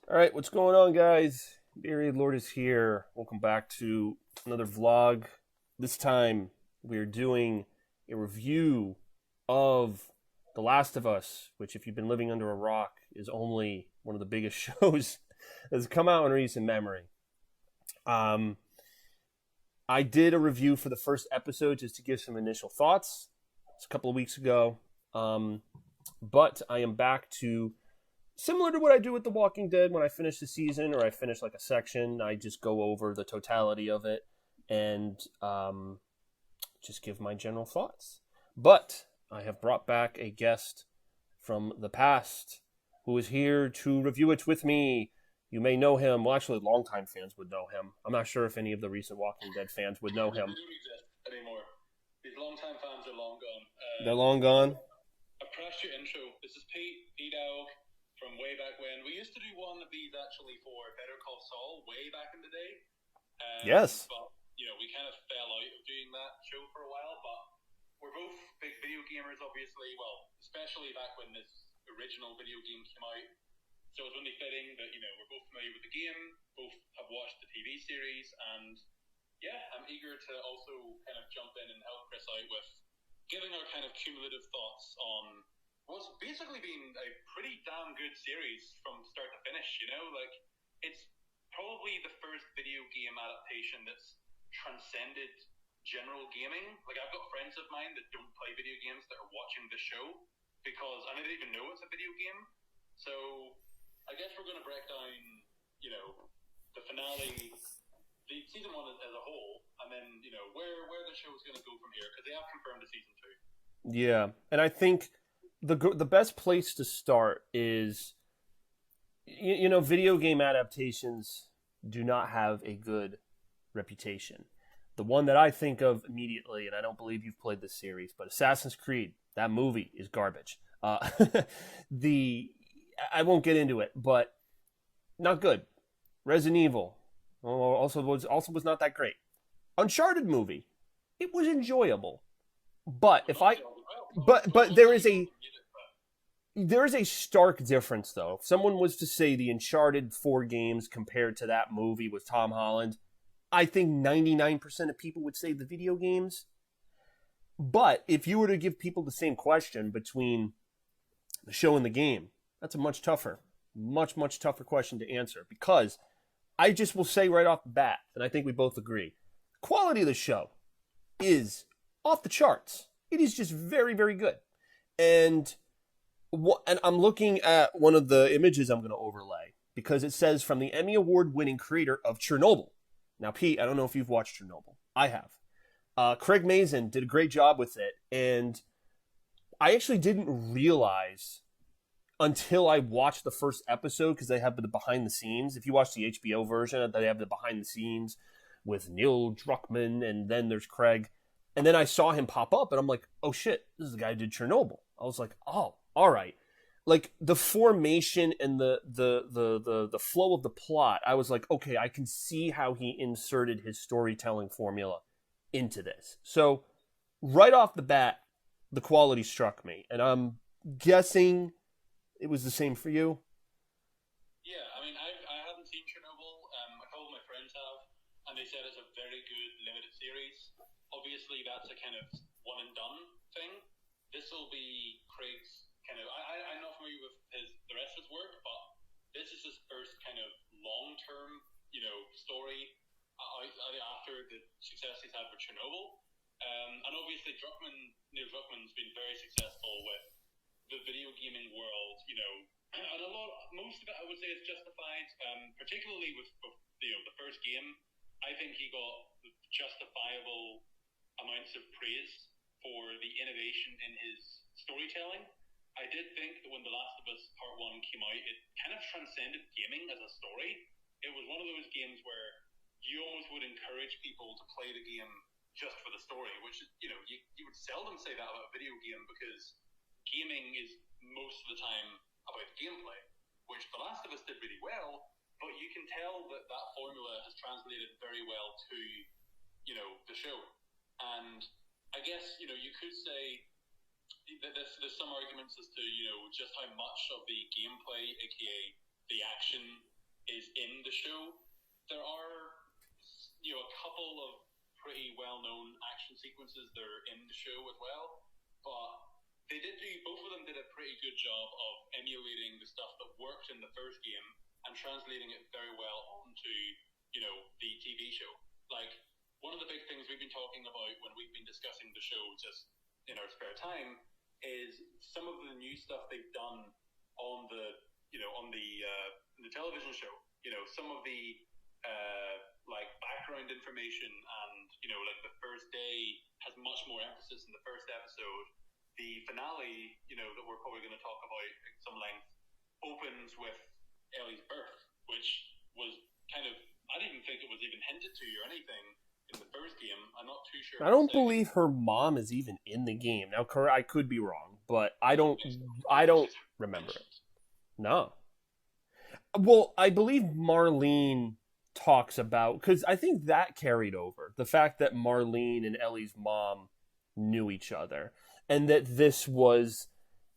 All right, what's going on, guys? Barry Lord is here. Welcome back to another vlog. This time we're doing a review of The Last of Us, which, if you've been living under a rock, is only one of the biggest shows that's come out in recent memory. Um, I did a review for the first episode just to give some initial thoughts. It's a couple of weeks ago. Um, but I am back to similar to what I do with The Walking Dead when I finish the season or I finish like a section. I just go over the totality of it and just give my general thoughts. But I have brought back a guest from the past who is here to review it with me. You may know him. Well, actually, longtime fans would know him. I'm not sure if any of the recent Walking Dead fans would know They him. don't exist anymore. These long-time fans are long gone. They're long gone. I pressed your intro. This is Pete Dog from way back when. We used to do one of these actually for Better Call Saul way back in the day. Yes. But, we kind of fell out of doing that show for a while. But we're both big video gamers, obviously. Well, especially back when this original video game came out. So it's only fitting that, we're both familiar with the game, both have watched the TV series, and yeah, I'm eager to also kind of jump in and help Chris out with giving our kind of cumulative thoughts on what's basically been a pretty damn good series from start to finish, Like, it's probably the first video game adaptation that's transcended general gaming. Like, I've got friends of mine that don't play video games that are watching the show because I don't even know it's a video game. So I guess we're going to break down, the finale, the season one as a whole, and then where the show is going to go from here because they have confirmed a season two. Yeah, and I think the best place to start is video game adaptations do not have a good reputation. The one that I think of immediately, and I don't believe you've played this series, but Assassin's Creed, that movie is garbage. The I won't get into it, but not good. Resident Evil also was not that great. Uncharted movie, it was enjoyable, but It was if on I the well, but not there that is you a don't need it, but stark difference, though. If someone was to say the Uncharted 4 games compared to that movie with Tom Holland, I think 99% of people would say the video games. But if you were to give people the same question between the show and the game, that's a much tougher question to answer, because I just will say right off the bat, and I think we both agree, quality of the show is off the charts. It is just very, very good. And and I'm looking at one of the images I'm going to overlay because it says from the Emmy Award winning creator of Chernobyl. Now, Pete, I don't know if you've watched Chernobyl. I have. Craig Mazin did a great job with it, and I actually didn't realize until I watched the first episode, because they have the behind the scenes. If you watch the HBO version, they have the behind the scenes with Neil Druckmann, and then there's Craig. And then I saw him pop up, and I'm like, oh shit, this is the guy who did Chernobyl. I was like, oh, all right. Like the formation and the flow of the plot, I was like, okay, I can see how he inserted his storytelling formula into this. So right off the bat, the quality struck me, and I'm guessing it was the same for you. yeah, I mean, I haven't seen Chernobyl. A couple of my friends have, and they said it's a very good limited series. Obviously, that's a kind of one and done thing. This will be Craig's kind of. I'm not familiar with the rest of his work, but this is his first kind of long term, story after the success he's had with Chernobyl. And obviously, Neil Druckmann's been very successful with the video gaming world, and most of it, I would say, is justified. Particularly with the first game, I think he got justifiable amounts of praise for the innovation in his storytelling. I did think that when The Last of Us Part 1 came out, it kind of transcended gaming as a story. It was one of those games where you almost would encourage people to play the game just for the story, which, you would seldom say that about a video game because gaming is most of the time about gameplay, which The Last of Us did really well, but you can tell that that formula has translated very well to, the show. And I guess, you could say that there's some arguments as to, just how much of the gameplay, aka the action, is in the show. There are, a couple of pretty well-known action sequences that are in the show as well, but both of them did a pretty good job of emulating the stuff that worked in the first game and translating it very well onto, the TV show. Like, one of the big things we've been talking about when we've been discussing the show just in our spare time is some of the new stuff they've done on the television show. Some of the background information and the first day has much more emphasis in the first episode. The finale, that we're probably going to talk about at some length, opens with Ellie's birth, which was kind of, I didn't even think it was even hinted to or anything in the first game. I'm not too sure. I don't believe her mom is even in the game. Now, I could be wrong, but I don't remember it. No. Well, I believe Marlene talks about, because I think that carried over, the fact that Marlene and Ellie's mom knew each other, and that this was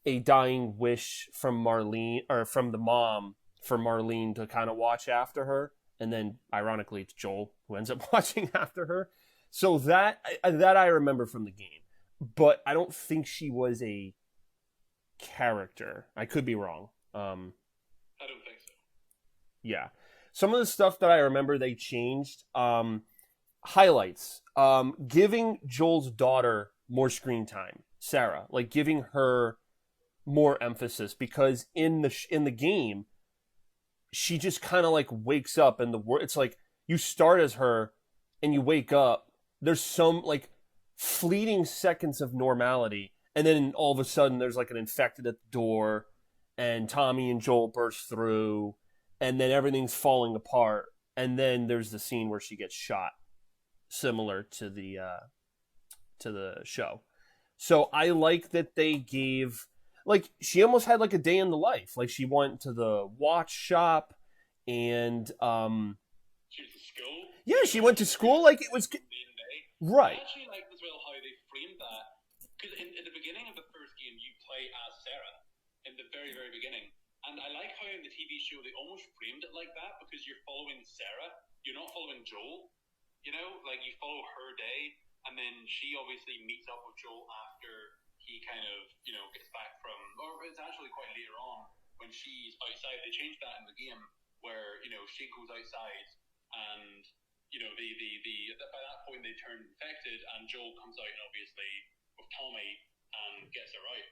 a dying wish from Marlene, or from the mom, for Marlene to kind of watch after her, and then ironically it's Joel who ends up watching after her. So that I remember from the game, but I don't think she was a character. I could be wrong. I don't think so. Yeah. Some of the stuff that I remember they changed. Highlights. Giving Joel's daughter more screen time. Sarah. Like, giving her more emphasis. Because in the game, she just kind of, like, wakes up. And it's like, you start as her, and you wake up. There's some, like, fleeting seconds of normality. And then all of a sudden, there's, like, an infected at the door. And Tommy and Joel burst through. And then everything's falling apart. And then there's the scene where she gets shot, similar to the show. So I like that they gave, like, she almost had like a day in the life. Like, she went to the watch shop, and she went to school. Yeah, she went to school. Like, it was right. I actually like as well how they framed that, because in the beginning of the first game, you play as Sarah in the very, very beginning. And I like how in the TV show they almost framed it like that, because you're following Sarah. You're not following Joel. Like, you follow her day, and then she obviously meets up with Joel after he kind of, gets back from, or it's actually quite later on when she's outside. They changed that in the game where, she goes outside and, by that point they turn infected, and Joel comes out and obviously with Tommy and gets her out.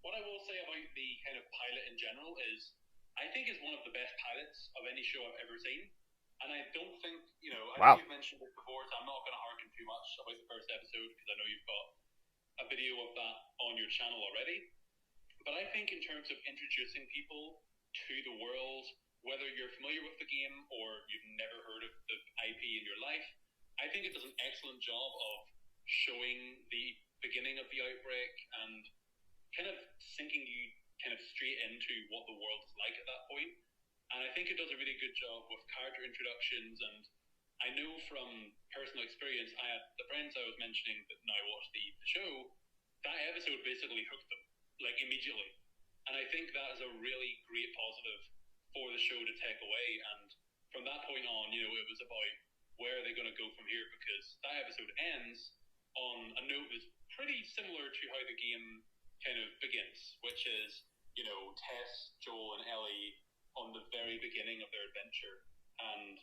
What I will say about the kind of pilot in general is, I think it's one of the best pilots of any show I've ever seen. And I don't think, I know you've mentioned it before, so I'm not going to harken too much about the first episode, because I know you've got a video of that on your channel already. But I think in terms of introducing people to the world, whether you're familiar with the game or you've never heard of the IP in your life, I think it does an excellent job of showing the beginning of the outbreak and kind of sinking you kind of straight into what the world is like at that point. And I think it does a really good job with character introductions. And I know from personal experience, the friends I was mentioning that now watch the show, that episode basically hooked them, like, immediately. And I think that is a really great positive for the show to take away. And from that point on, it was about where are they going to go from here, because that episode ends on a note that's pretty similar to how the game kind of begins, which is, Tess, Joel, and Ellie on the very beginning of their adventure. And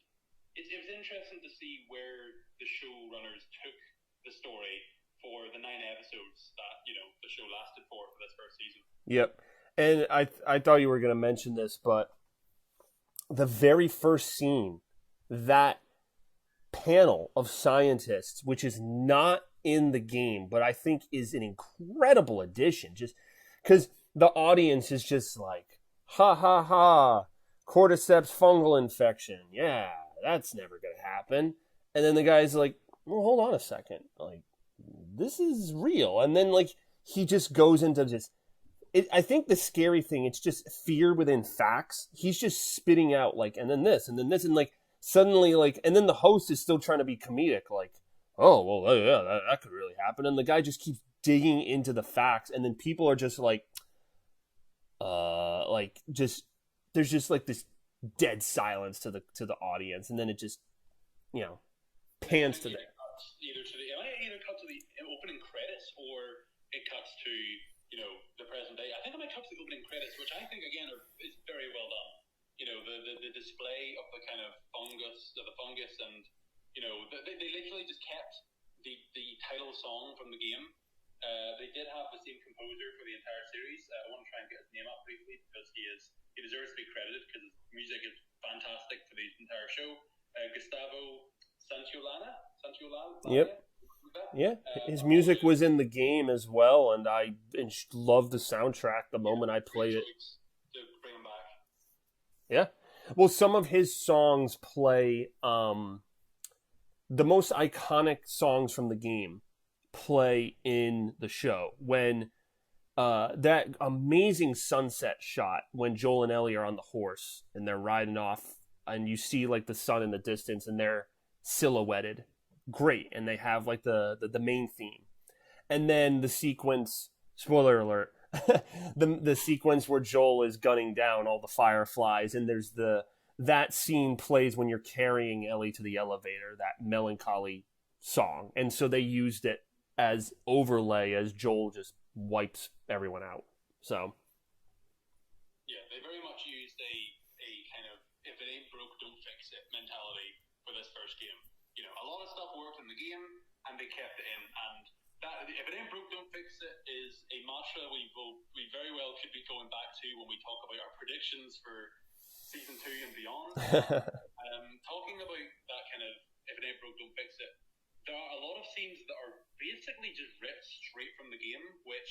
it was interesting to see where the showrunners took the story for the 9 episodes that, the show lasted for this first season. Yep. And I thought you were going to mention this, but the very first scene, that panel of scientists, which is not in the game, but I think is an incredible addition, just because the audience is just like, ha ha ha, cordyceps fungal infection, yeah, that's never gonna happen. And then the guy's like, well, hold on a second, like, this is real. And then, like, he just goes into just, I think the scary thing, it's just fear within facts. He's just spitting out, like, and then this, and then this, and, like, suddenly, like, and then the host is still trying to be comedic, like, oh, well, yeah, that could really happen. And the guy just keeps digging into the facts, and then people are just like, just, there's just, like, this dead silence to the audience, and then it just, you know, pans to the either cut to the opening credits or it cuts to the present day. I think it might cut to the opening credits, which I think again is very well done. The display of the kind of fungus, and they literally just kept the title song from the game. They did have the same composer for the entire series. I want to try and get his name up briefly because he deserves to be credited because his music is fantastic for the entire show. Gustavo Santaolalla. Yep. Yeah, his music was in the game as well, and I loved the soundtrack the moment I played it. To bring him back. Yeah. Well, some of his songs play the most iconic songs from the game play in the show. When that amazing sunset shot when Joel and Ellie are on the horse and they're riding off, and you see like the sun in the distance and they're silhouetted. Great. And they have like the main theme. And then the sequence, spoiler alert, the sequence where Joel is gunning down all the fireflies, and there's that scene plays when you're carrying Ellie to the elevator, that melancholy song. And so they used it as overlay as Joel just wipes everyone out. So yeah, they very much used a kind of if it ain't broke, don't fix it mentality for this first game. A lot of stuff worked in the game and they kept it in, and that if it ain't broke, don't fix it is a mantra we very well could be going back to when we talk about our predictions for season 2 and beyond. Talking about that kind of if it ain't broke, don't fix it, there are a lot of scenes that are basically just ripped straight from the game, which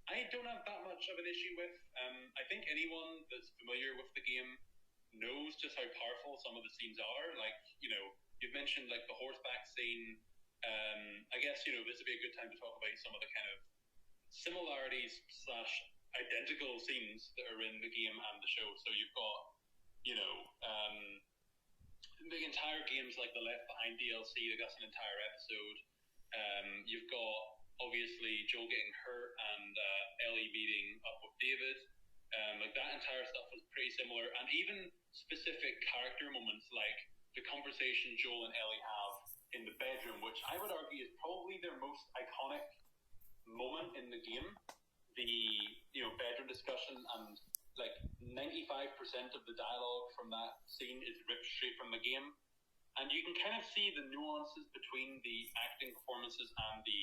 I don't have that much of an issue with. I think anyone that's familiar with the game knows just how powerful some of the scenes are. Like, you've mentioned like the horseback scene. I guess, this would be a good time to talk about some of the kind of similarities / identical scenes that are in the game and the show. So you've got, the entire game's like the Left Behind DLC that got an entire episode. You've got obviously Joel getting hurt and Ellie meeting up with David. Like that entire stuff was pretty similar, and even specific character moments like the conversation Joel and Ellie have in the bedroom, which I would argue is probably their most iconic moment in the game. The bedroom discussion, and like 95% of the dialogue from that scene is ripped straight from the game, and you can kind of see the nuances between the acting performances and the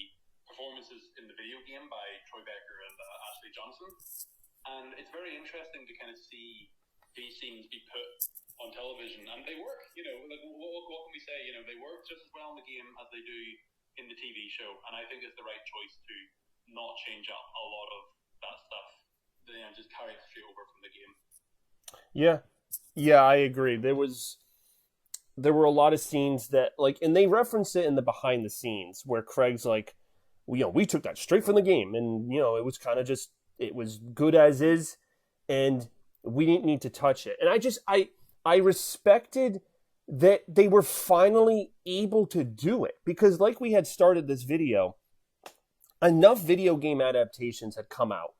performances in the video game by Troy Baker and Ashley Johnson. And it's very interesting to kind of see these scenes be put on television, and they work. Like what can we say? They work just as well in the game as they do in the TV show, and I think it's the right choice to not change up a lot of that stuff. Just carry it straight over from the game. Yeah, I agree. There were a lot of scenes that and they reference it in the behind the scenes where Craig's like, we took that straight from the game, and it was kind of just, it was good as is, and we didn't need to touch it. And I respected that they were finally able to do it, because like we had started this video, enough video game adaptations had come out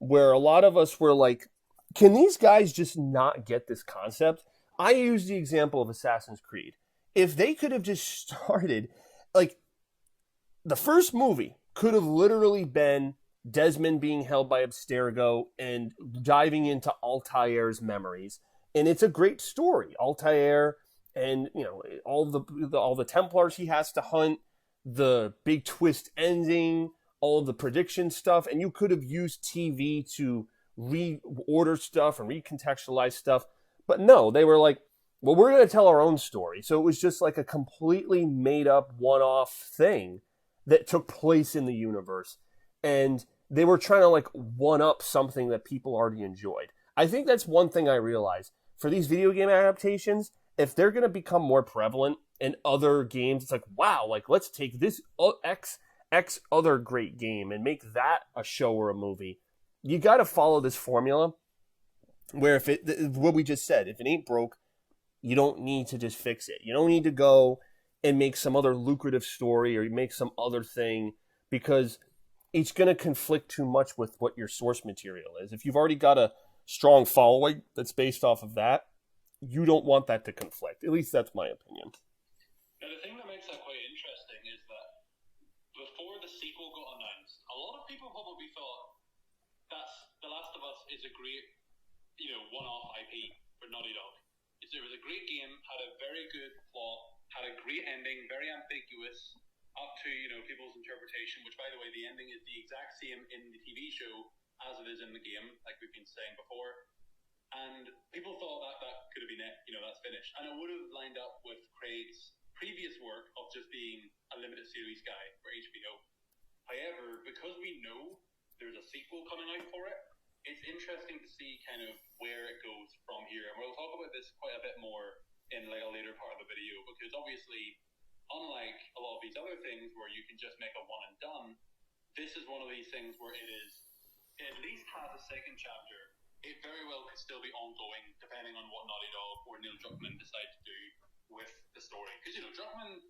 where a lot of us were like, can these guys just not get this concept? I use the example of Assassin's Creed. If they could have just started, the first movie could have literally been Desmond being held by Abstergo and diving into Altair's memories. And it's a great story. Altair and, all the Templars he has to hunt, the big twist ending, all the prediction stuff. And you could have used TV to reorder stuff and recontextualize stuff. But no, they were like, well, we're going to tell our own story. So it was just like a completely made up one-off thing that took place in the universe. And they were trying to one up something that people already enjoyed. I think that's one thing I realized. For these video game adaptations, if they're going to become more prevalent in other games, it's like, wow, let's take this X other great game and make that a show or a movie. You got to follow this formula where what we just said, if it ain't broke, you don't need to just fix it. You don't need to go and make some other lucrative story or make some other thing, because it's going to conflict too much with what your source material is. If you've already got a strong following that's based off of that, you don't want that to conflict. At least that's my opinion. Now, the thing that makes that quite interesting is that before the sequel got announced, a lot of people probably thought that The Last of Us is a great, one-off IP for Naughty Dog. It was a great game, had a very good plot, had a great ending, very ambiguous, up to people's interpretation. Which, by the way, the ending is the exact same in the TV show as it is in the game, like we've been saying before. And people thought that could have been it, that's finished, and it would have lined up with Craig's previous work of just being a limited series guy for HBO. However, because we know there's a sequel coming out for it, it's interesting to see kind of where it goes from here. And we'll talk about this quite a bit more in like a later part of the video, because obviously, unlike a lot of these other things where you can just make a one and done, this is one of these things where it at least has a second chapter. It very well could still be ongoing, depending on what Naughty Dog or Neil Druckmann decide to do with the story. Because Druckmann,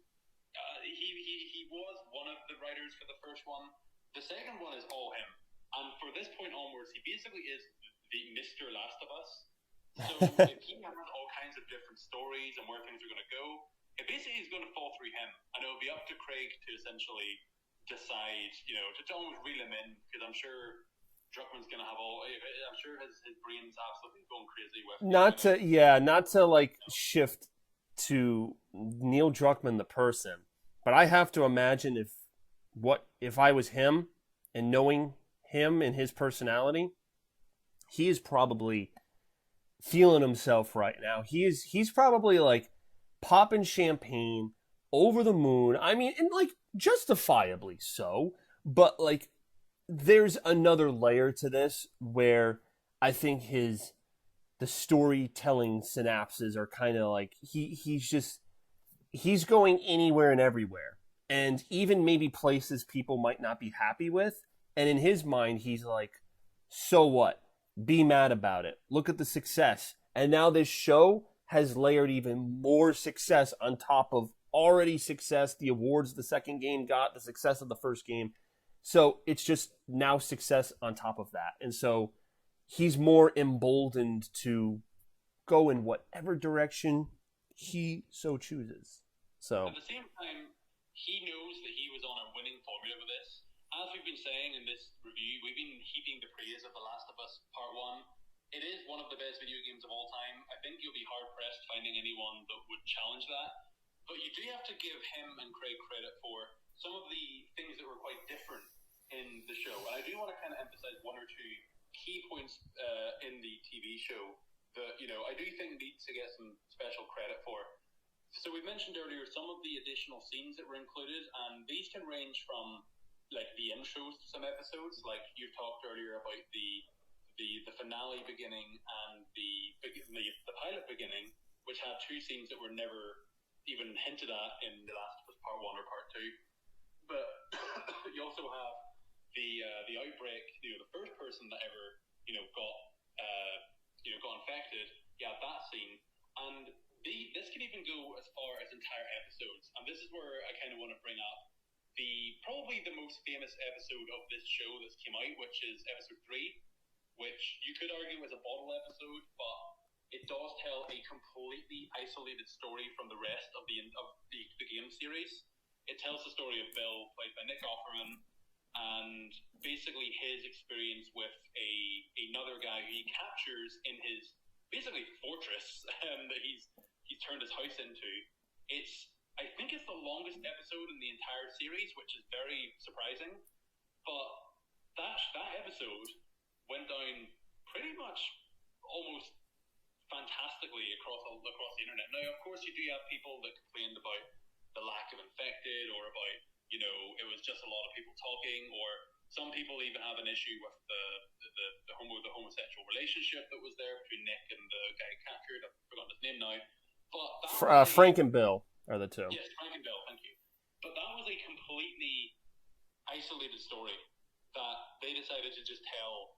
he was one of the writers for the first one. The second one is all him. And for this point onwards, he basically is the Mr. Last of Us. So if he has all kinds of different stories and where things are going to go, it basically is going to fall through him. And it'll be up to Craig to essentially decide, to almost reel him in, because I'm sure Druckmann's going to have I'm sure his brain's absolutely going crazy with not to like shift to Neil Druckmann the person, but I have to imagine if I was him and knowing him and his personality, he is probably feeling himself right now. He's probably like popping champagne, over the moon. I mean, and like justifiably so, but like there's another layer to this where I think the storytelling synapses are kind of like he's going anywhere and everywhere, and even maybe places people might not be happy with. And in his mind, he's like, so what? Be mad about it. Look at the success. And now this show has layered even more success on top of already success, the awards the second game got, the success of the first game. So it's just now success on top of that. And so he's more emboldened to go in whatever direction he so chooses. So at the same time, he knows that he was on a winning formula with this. As we've been saying in this review, we've been heaping the praise of The Last of Us Part 1. It is one of the best video games of all time. I think you'll be hard-pressed finding anyone that would challenge that. But you do have to give him and Craig credit for some of the things that were quite different in the show. And I do want to kind of emphasize one or two key points in the TV show that, I do think need to get some special credit for. So we mentioned earlier some of the additional scenes that were included, and these can range from like the intros to some episodes, like you talked earlier about the finale beginning and the pilot beginning, which had two scenes that were never even hinted at in The Last of Us Part 1 or Part 2. But you also have the outbreak, the first person that ever got infected. Yeah, that scene, and this can even go as far as entire episodes. And this is where I kind of want to bring up probably the most famous episode of this show that's came out, which is episode 3, which you could argue is a bottle episode, but it does tell a completely isolated story from the rest of the game series. It tells the story of Bill, played by Nick Offerman, and basically his experience with another guy who he captures in his basically fortress that he's turned his house into. I think it's the longest episode in the entire series, which is very surprising. But that episode went down pretty much almost fantastically across the internet. Now, of course, you do have people that complained about the lack of infected, or about it was just a lot of people talking, or some people even have an issue with the homosexual relationship that was there between Nick and the guy captured. I've forgotten his name now. But Frank and Bill are the two. Yes, Frank and Bill, thank you. But that was a completely isolated story that they decided to just tell,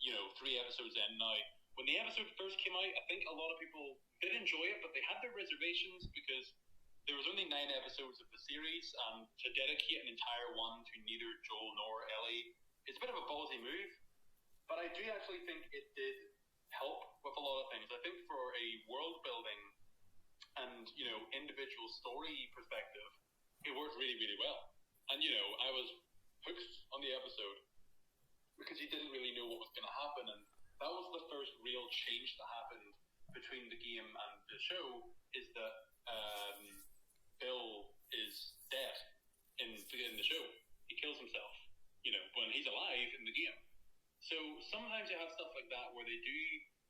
3 episodes in. Now, when the episode first came out, I think a lot of people did enjoy it, but they had their reservations because there was only 9 episodes of the series, and to dedicate an entire one to neither Joel nor Ellie, it's a bit of a ballsy move. But I do actually think it did help with a lot of things. I think for a world building individual story perspective, it worked really, really well. And, I was hooked on the episode because you didn't really know what was going to happen. And that was the first real change that happened between the game and the show, is that Bill is dead in the show. He kills himself, when he's alive in the game. So sometimes you have stuff like that where they do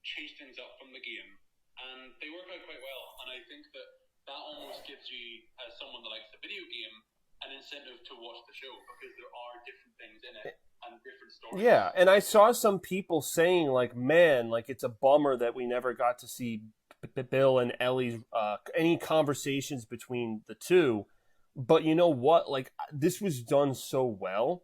change things up from the game, and they work out quite well. And I think that almost gives you, as someone that likes the video game, an incentive to watch the show, because there are different things in it and different stories. Yeah, and I saw some people saying, like, man, like, it's a bummer that we never got to see Bill and Ellie's any conversations between the two. But you know what? Like, this was done so well,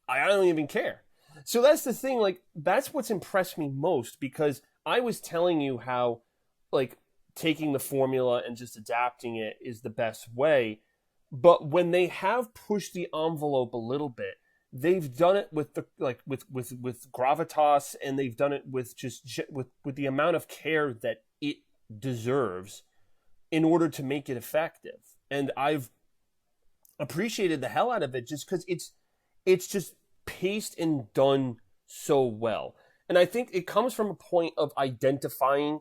I don't even care. So that's the thing. Like, that's what's impressed me most, because I was telling you how, like, taking the formula and just adapting it is the best way. But when they have pushed the envelope a little bit, they've done it with the with gravitas, and they've done it with with the amount of care that it deserves in order to make it effective. And I've appreciated the hell out of it just because it's just paced and done so well. And I think it comes from a point of identifying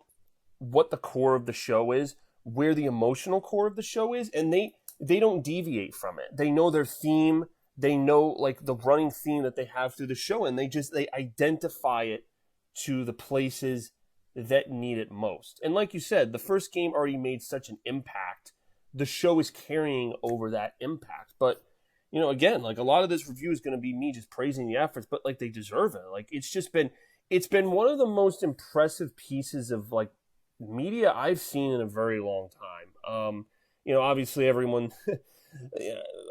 what the core of the show is, where the emotional core of the show is, and they don't deviate from it. They know their theme, they know like the running theme that they have through the show, and they identify it to the places that need it most. And like you said, the first game already made such an impact. The show is carrying over that impact. But, again, like, a lot of this review is going to be me just praising the efforts, but like, they deserve it. Like, it's been one of the most impressive pieces of like media I've seen in a very long time. Obviously everyone,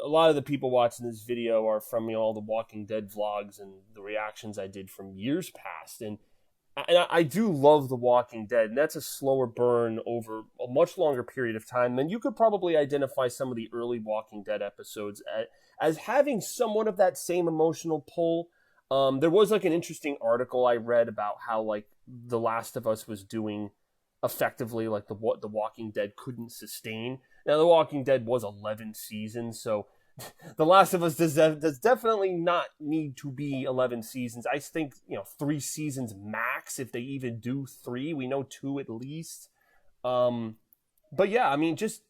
a lot of the people watching this video are from all the Walking Dead vlogs and the reactions I did from years past. And I do love The Walking Dead, and that's a slower burn over a much longer period of time than you could probably identify some of the early Walking Dead episodes as having somewhat of that same emotional pull. There was like an interesting article I read about how like The Last of Us was doing effectively, like what The Walking Dead couldn't sustain. Now, The Walking Dead was 11 seasons, so The Last of Us does definitely not need to be 11 seasons. I think, 3 seasons max, if they even do 3. We know 2 at least. But yeah, I mean, just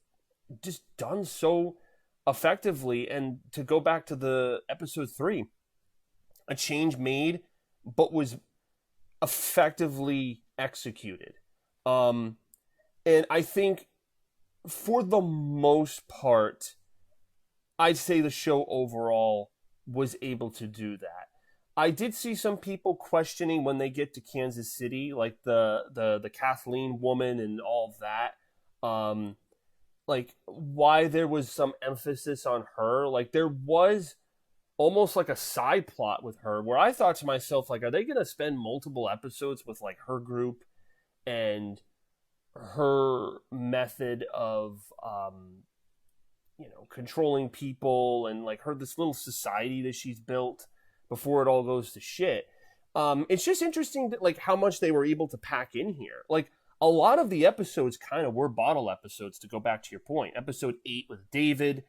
done so effectively. And to go back to the episode 3, a change made, but was effectively executed. And I think for the most part, I'd say the show overall was able to do that. I did see some people questioning when they get to Kansas City, like the Kathleen woman and all of that, like why there was some emphasis on her. Like there was almost like a side plot with her where I thought to myself, like, are they going to spend multiple episodes with like her group and her method of, controlling people and like this little society that she's built before it all goes to shit. It's just interesting that like how much they were able to pack in here. Like a lot of the episodes kind of were bottle episodes, to go back to your point. Episode 8 with David,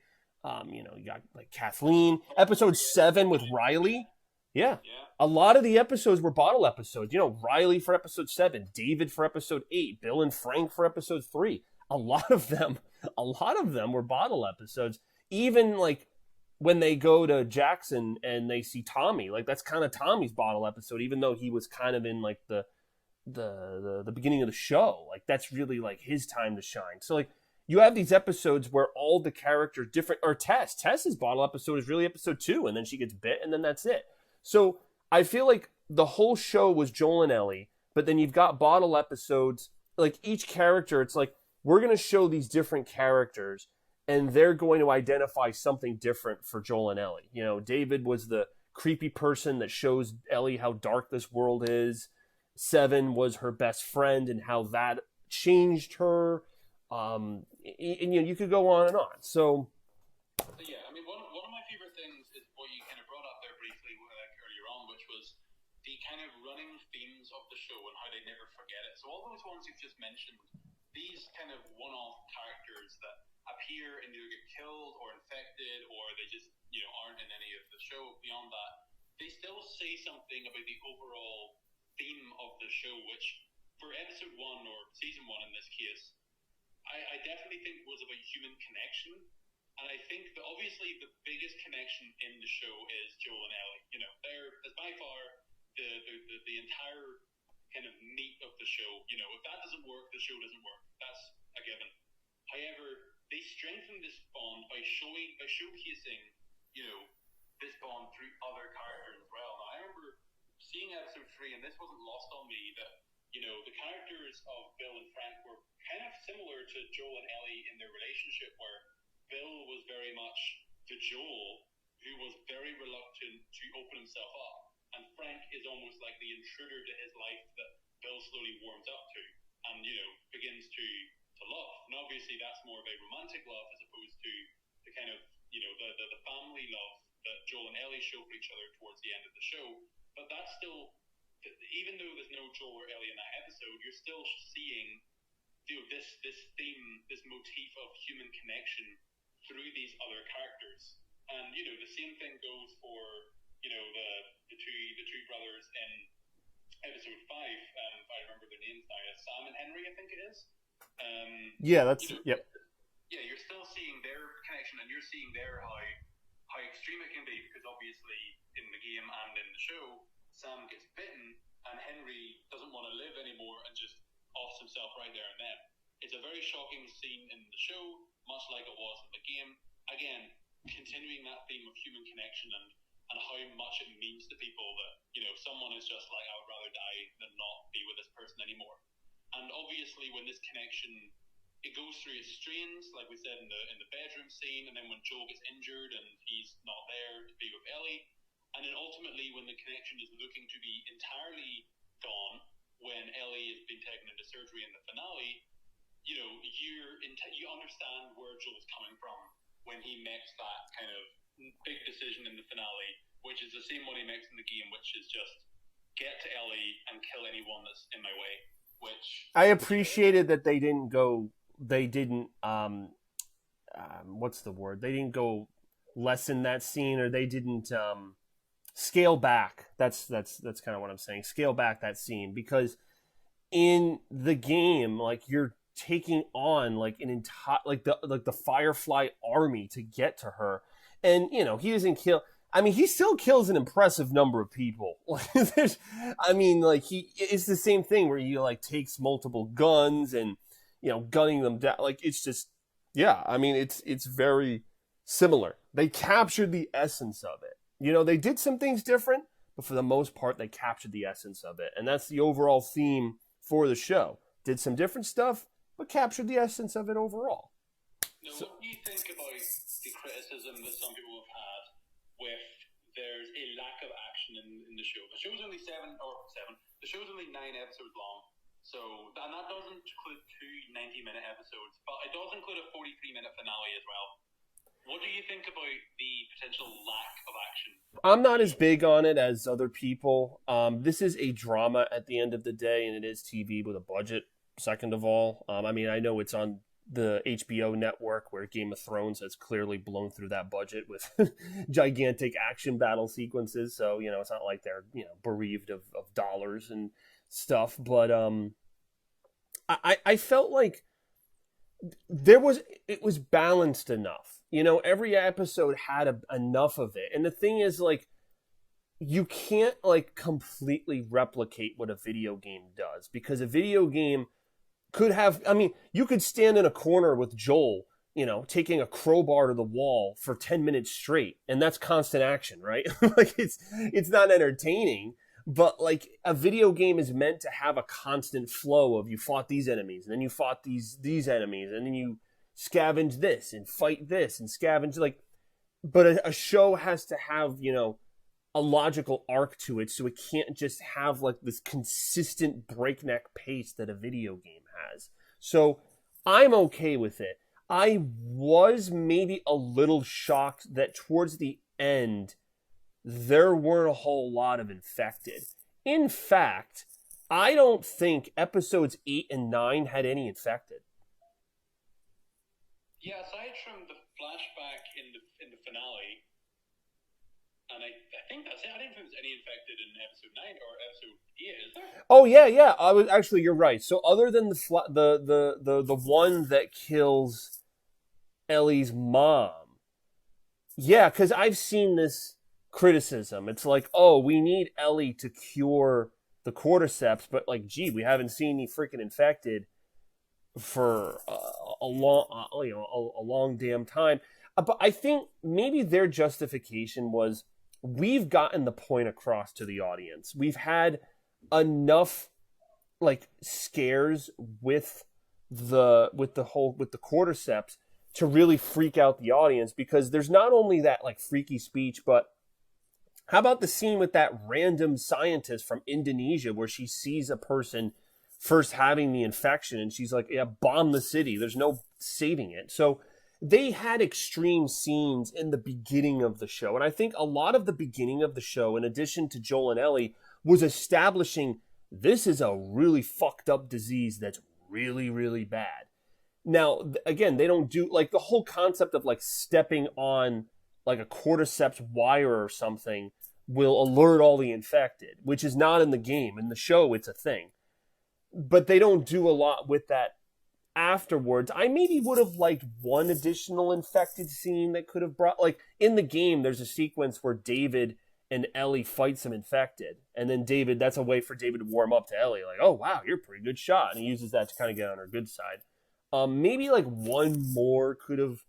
you got like Kathleen. Episode 7 with Riley. Yeah. A lot of the episodes were bottle episodes. Riley for episode 7, David for episode 8, Bill and Frank for episode 3. A lot of them were bottle episodes. Even like when they go to Jackson and they see Tommy, like that's kind of Tommy's bottle episode, even though he was kind of in like the beginning of the show. Like that's really like his time to shine. So like you have these episodes where all the characters different, or Tess's bottle episode is really episode 2, and then she gets bit, and then that's it. So I feel like the whole show was Joel and Ellie, but then you've got bottle episodes. Like each character, it's like, we're going to show these different characters, and they're going to identify something different for Joel and Ellie. David was the creepy person that shows Ellie how dark this world is. 7 was her best friend and how that changed her. And you could go on and on. So yeah, I mean, one of my favorite things is what you kind of brought up there briefly earlier on, which was the kind of running themes of the show and how they never forget it. So all those ones you've just mentioned these kind of one-off characters that appear and either get killed or infected, or they just aren't in any of the show beyond that, they still say something about the overall theme of the show, which for episode 1 or season 1 in this case, I definitely think was about human connection. And I think that obviously the biggest connection in the show is Joel and Ellie. They're by far the entire kind of meat of the show. If that doesn't work, the show doesn't work. That's a given. However, they strengthen this bond by showcasing, this bond through other characters as well. Now, I remember seeing episode 3, and this wasn't lost on me, that the characters of Bill and Frank were kind of similar to Joel and Ellie in their relationship, where Bill was very much the Joel who was very reluctant to open himself up, and Frank is almost like the intruder to his life that Bill slowly warms up to and begins to love. And obviously that's more of a romantic love as opposed to the kind of the family love that Joel and Ellie show for each other towards the end of the show. But that's still, even though there's no Joel or Ellie in that episode, you're still seeing this theme, this motif of human connection through these other characters. And the same thing goes for the two brothers in episode 5. If I remember their names now, Sam and Henry, I think it is. Yep. Yeah, you're still seeing their connection, and you're seeing how extreme it can be, because obviously in the game and in the show, Sam gets bitten, and Henry doesn't want to live anymore and just offs himself right there and then. It's a very shocking scene in the show, much like it was in the game. Again, continuing that theme of human connection and how much it means to people that someone is just like, I would rather die than not be with this person anymore. And obviously when this connection, it goes through its strains, like we said in the bedroom scene, and then when Joel gets injured and he's not there to be with Ellie, and then ultimately when the connection is looking to be entirely gone, when Ellie has been taken into surgery in the finale, you understand where Joel's coming from when he makes that kind of big decision in the finale, which is the same one he makes in the game, which is just get to Ellie and kill anyone that's in my way. Which I appreciated that they didn't what's the word? They didn't go lessen that scene, or they didn't scale back. That's kind of what I'm saying. Scale back that scene, because in the game, like, you're taking on like an entire the Firefly army to get to her, and he doesn't kill. I mean, he still kills an impressive number of people. It's the same thing where he takes multiple guns and gunning them down. It's just, yeah. I mean, it's very similar. They captured the essence of it. They did some things different, but for the most part, they captured the essence of it, and that's the overall theme for the show. Did some different stuff, but captured the essence of it overall. Now, what do you think about the criticism that some people have had with there's a lack of action in the show? The show's only 7. The show's only 9 episodes long, and that doesn't include 2 90-minute episodes, but it does include a 43-minute finale as well. What do you think about the potential lack of action? I'm not as big on it as other people. This is a drama at the end of the day, and it is TV with a budget, second of all. I know it's on the HBO network, where Game of Thrones has clearly blown through that budget with gigantic action battle sequences. So, it's not like they're, bereaved of dollars and stuff. But I felt like it was balanced enough. Every episode had enough of it. And the thing is, you can't completely replicate what a video game does, because a video game could have, you could stand in a corner with Joel, taking a crowbar to the wall for 10 minutes straight, and that's constant action, right? It's not entertaining, but a video game is meant to have a constant flow of, you fought these enemies, and then you fought these enemies, and then you scavenge this and fight this and scavenge, but a show has to have, a logical arc to it, so it can't just have this consistent breakneck pace that a video game has. So I'm okay with it. I was maybe a little shocked that towards the end there weren't a whole lot of infected. In fact, I don't think episodes 8 and 9 had any infected. Yeah, aside from the flashback in the finale, and I think that's it. I didn't think there was any infected in episode 9 or episode 8, is there? Oh yeah. I was actually, you're right. So other than the one that kills Ellie's mom, yeah, because I've seen this criticism. It's like, oh, we need Ellie to cure the cordyceps, but like, gee, we haven't seen any freaking infected for a long damn time. But I think maybe their justification was, we've gotten the point across to the audience. We've had enough like scares with the cordyceps to really freak out the audience, because there's not only that like freaky speech, but how about the scene with that random scientist from Indonesia where she sees a person first having the infection and she's like, yeah, bomb the city. There's no saving it. So they had extreme scenes in the beginning of the show. And I think a lot of the beginning of the show, in addition to Joel and Ellie, was establishing this is a really fucked up disease that's really, really bad. Now, again, they don't do like the whole concept of like stepping on like a cordyceps wire or something will alert all the infected, which is not in the game. In the show, it's a thing. But they don't do a lot with that afterwards. I maybe would have liked one additional infected scene that could have brought, like in the game, there's a sequence where David and Ellie fight some infected. And then David, that's a way for David to warm up to Ellie. Like, oh, wow, you're a pretty good shot. And he uses that to kind of get on her good side. Maybe like one more could have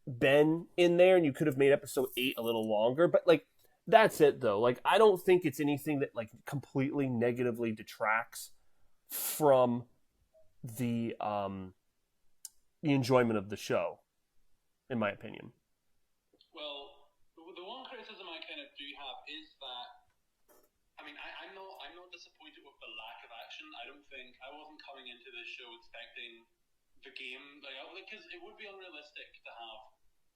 been in there and you could have made episode 8 a little longer. But like, that's it though. Like, I don't think it's anything that like completely negatively detracts from the enjoyment of the show, in my opinion. Well, the one criticism I kind of do have is that, I mean, I'm not disappointed with the lack of action. I wasn't coming into this show expecting the game, because it would be unrealistic to have,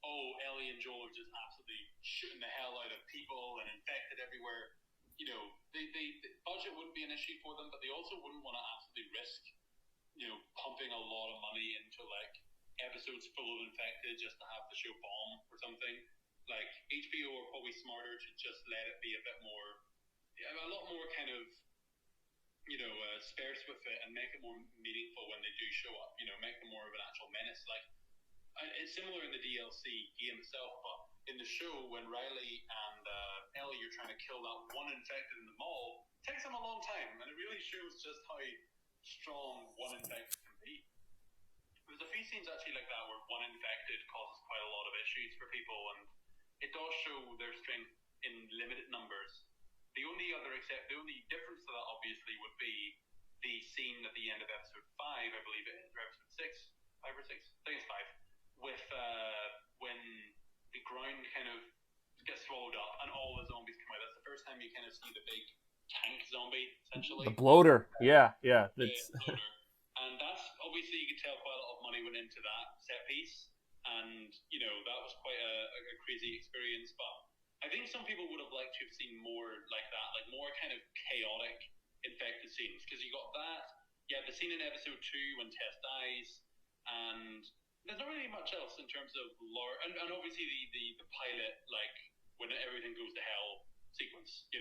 oh, Ellie and Joel are just absolutely shooting the hell out of people and infected everywhere. You know, the budget wouldn't be an issue for them, but they also wouldn't want to absolutely risk, pumping a lot of money into like episodes full of infected just to have the show bomb or something. Like, HBO are probably smarter to just let it be a lot more kind of, sparse with it and make it more meaningful when they do show up. Make them more of an actual menace. Like, it's similar in the DLC game itself, but in the show, when Riley and Ellie are trying to kill that one infected in the mall, it takes them a long time, and it really shows just how strong one infected can be. There's a few scenes actually like that where one infected causes quite a lot of issues for people, and it does show their strength in limited numbers. The only difference to that obviously would be the scene at the end of episode 5, I believe it is, or episode 6, 5 or 6, I think it's 5, with when the ground kind of gets swallowed up and all the zombies come out. That's the first time you kind of see the big tank zombie, essentially. The bloater, yeah. That's... bloater. And that's, obviously, you can tell quite a lot of money went into that set piece, and, that was quite a crazy experience, but I think some people would have liked to have seen more like that, like more kind of chaotic infected scenes, because you got that, the scene in episode 2 when Tess dies, and there's not really much else in terms of lore, and obviously the pilot, like, when everything goes to hell sequence,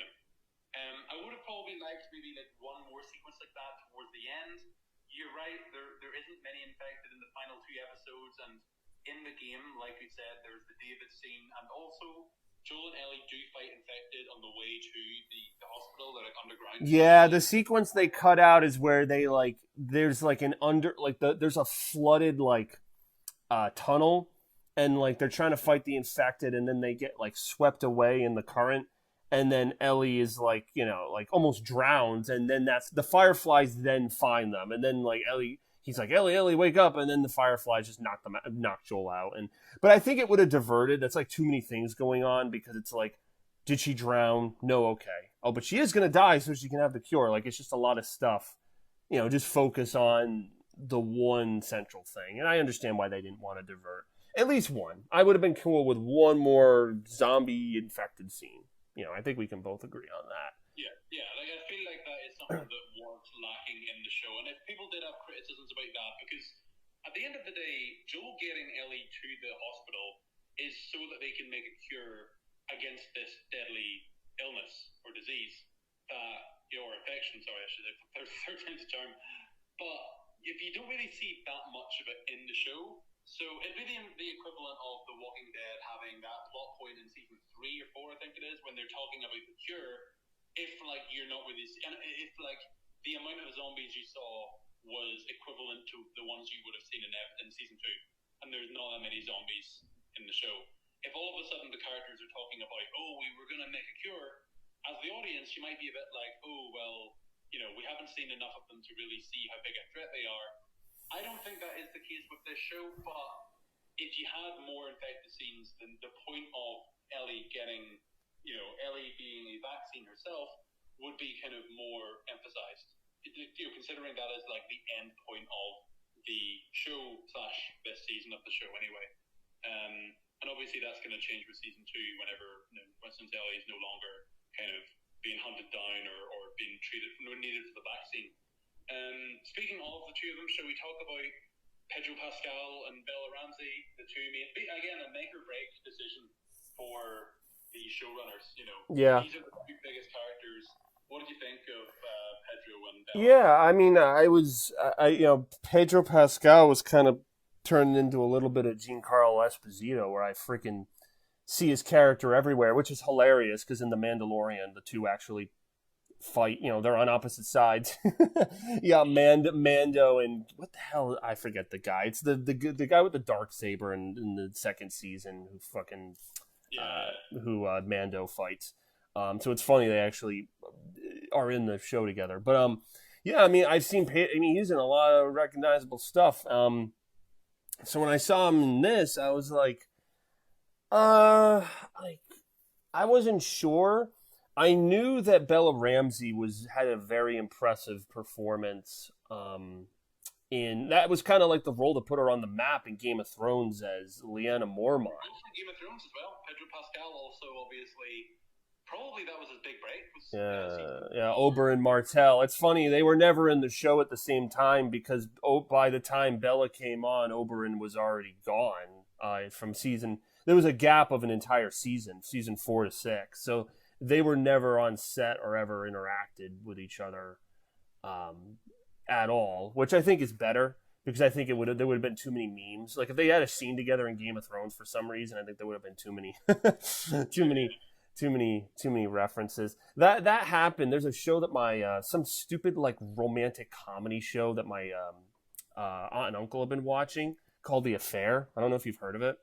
I would have probably liked maybe like one more sequence like that towards the end. You're right, there isn't many infected in the final 2 episodes, and in the game, like we said, there's the David scene, and also Joel and Ellie do fight infected on the way to the hospital. They're like underground. Yeah, the sequence they cut out is where they like there's like there's a flooded like tunnel, and like they're trying to fight the infected, and then they get like swept away in the current, and then Ellie is like like almost drowns, and then that's the Fireflies then find them, and then like he's like, Ellie, wake up, and then the Fireflies just knock Joel out. But I think it would have diverted. That's like too many things going on, because it's like, did she drown? No, okay. Oh, but she is gonna die, so she can have the cure. Like, it's just a lot of stuff. Just focus on the one central thing. And I understand why they didn't want to divert. At least one. I would have been cool with one more zombie infected scene. I think we can both agree on that. Yeah. Like, I feel like that is something that was lacking in the show. And if people did have criticisms about that, because at the end of the day, Joel getting Ellie to the hospital is so that they can make a cure against this deadly illness or disease, or infection, sorry, I should say, third time's a charm. But if you don't really see that much of it in the show, so it'd be the equivalent of The Walking Dead having that plot point in season 3 or 4, I think it is, when they're talking about the cure. If you're not really, and if the amount of zombies you saw was equivalent to the ones you would have seen in season 2, and there's not that many zombies in the show. If all of a sudden the characters are talking about, we were going to make a cure, as the audience, you might be a bit like, we haven't seen enough of them to really see how big a threat they are. I don't think that is the case with this show, but if you had more infected scenes, then the point of Ellie getting, Ellie being a vaccine herself would be kind of more emphasized. Considering that is the end point of the show / this season of the show anyway. And obviously that's going to change with season 2 whenever, since Ellie is no longer kind of being hunted down or being needed for the vaccine. Speaking of the two of them, shall we talk about Pedro Pascal and Bella Ramsey, the two again, a make or break decision for the showrunners? Yeah. These are the two biggest characters. What did you think of Pedro and Bella? Yeah, I mean, Pedro Pascal was kind of turned into a little bit of Giancarlo Esposito, where I freaking see his character everywhere, which is hilarious because in The Mandalorian, the two actually fight. They're on opposite sides. Yeah, Mando and what the hell? I forget the guy. It's the guy with the dark saber in the second season who fucking Mando fights. So it's funny they actually are in the show together. But yeah, I mean I've seen. He's in a lot of recognizable stuff. So when I saw him in this, I was like, I wasn't sure. I knew that Bella Ramsey had a very impressive performance. That was kind of like the role that put her on the map in Game of Thrones as Lyanna Mormont. Game of Thrones as well. Pedro Pascal also obviously. Probably that was his big break. Yeah, Oberyn Martell. It's funny, they were never in the show at the same time because by the time Bella came on, Oberyn was already gone from season. There was a gap of an entire season 4 to 6. So they were never on set or ever interacted with each other at all, which I think is better because I think there would have been too many memes. Like if they had a scene together in Game of Thrones for some reason, I think there would have been too many references. That happened. There's a show that my some stupid romantic comedy show that my aunt and uncle have been watching called The Affair. I don't know if you've heard of it.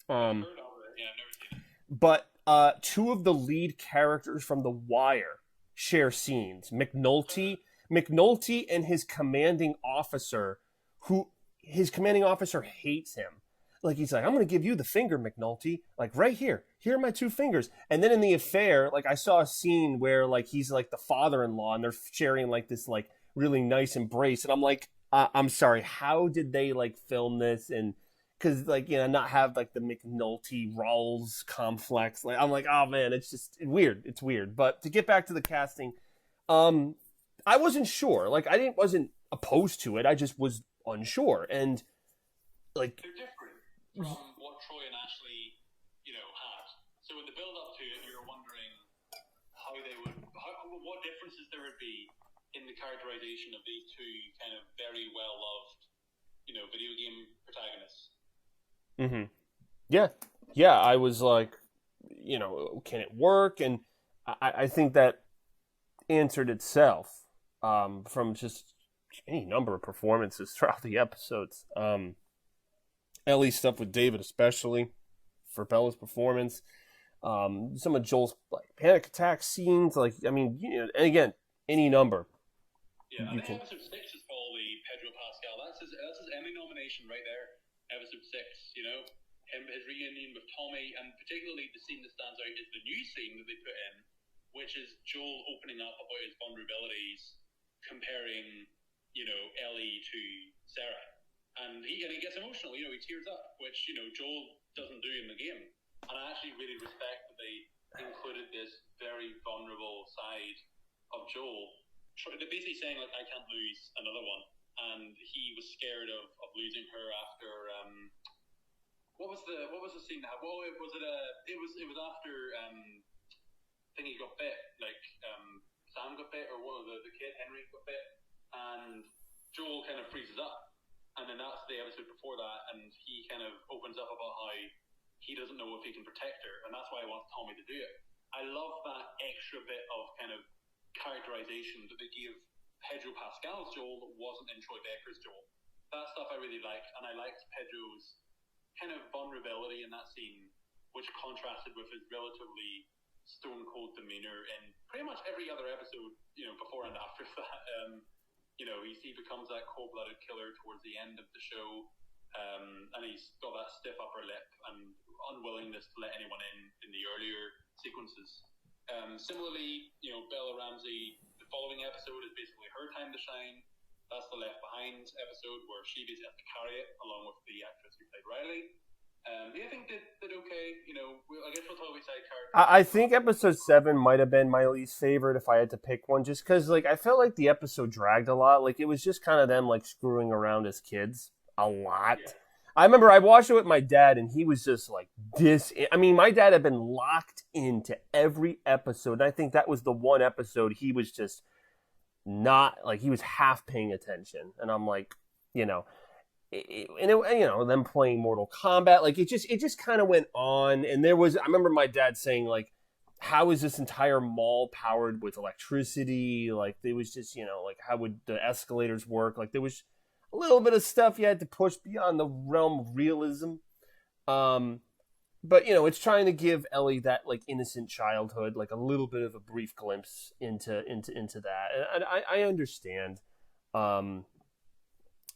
I've never seen it. But two of the lead characters from The Wire share scenes. McNulty and his commanding officer, who his commanding officer hates him. He's like, I'm going to give you the finger, McNulty. Right here. Here are my 2 fingers. And then in The Affair, I saw a scene where, he's, the father-in-law, and they're sharing, this, really nice embrace. And I'm like, I'm sorry, how did they, film this? And, because, not have, the McNulty-Rawls complex. I'm like, oh, man, it's weird. It's weird. But to get back to the casting, I wasn't sure. I wasn't opposed to it. I just was unsure. And, they're different from what Troy and Ashley, had. So in the build-up to it, you're wondering what differences there would be in the characterization of these two kind of very well-loved, video game protagonists. Mm-hmm. Yeah. I was like, can it work? And I think that answered itself from just any number of performances throughout the episodes. Ellie's stuff with David, especially for Bella's performance. Some of Joel's panic attack scenes, and again, any number. Yeah, and episode 6 is probably Pedro Pascal. That's his Emmy nomination right there. Episode 6, his reunion with Tommy, and particularly the scene that stands out is the new scene that they put in, which is Joel opening up about his vulnerabilities, comparing, Ellie to Sarah. And he gets emotional, he tears up, which, Joel doesn't do in the game. And I actually really respect that they included this very vulnerable side of Joel they're basically saying like, I can't lose another one, and he was scared of losing her after. What was the scene that happened? Well, it was after thingy got bit, like Sam got bit, or one of the kid Henry got bit, and Joel kind of freezes up, and then that's the episode before that, and he kind of opens up about how he doesn't know if he can protect her, and that's why he wants Tommy to do it. I love that extra bit of kind of characterization that they give Pedro Pascal's Joel that wasn't in Troy Baker's Joel. That stuff I really liked, and I liked Pedro's kind of vulnerability in that scene, which contrasted with his relatively stone cold demeanor in pretty much every other episode, before and after that. He becomes that cold-blooded killer towards the end of the show, and he's got that stiff upper lip and unwillingness to let anyone in the earlier sequences. Similarly, Bella Ramsey, the following episode is basically her time to shine. That's the Left Behind episode where she basically has to carry it along with the actress who played Riley. I think did okay. I guess we'll talk about side characters. I think episode 7 might have been my least favorite if I had to pick one, just because like I felt like the episode dragged a lot. Like it was just kind of them like screwing around as kids a lot. Yeah. I remember I watched it with my dad, and he was just like this. I mean, my dad had been locked into every episode, and I think that was the one episode he was just not like he was half paying attention, and I'm like, them playing Mortal Kombat, like it just kind of went on, and I remember my dad saying like, how is this entire mall powered with electricity? Like there was just like how would the escalators work? Like there was a little bit of stuff you had to push beyond the realm of realism. But it's trying to give Ellie that like innocent childhood, like a little bit of a brief glimpse into that, and I understand.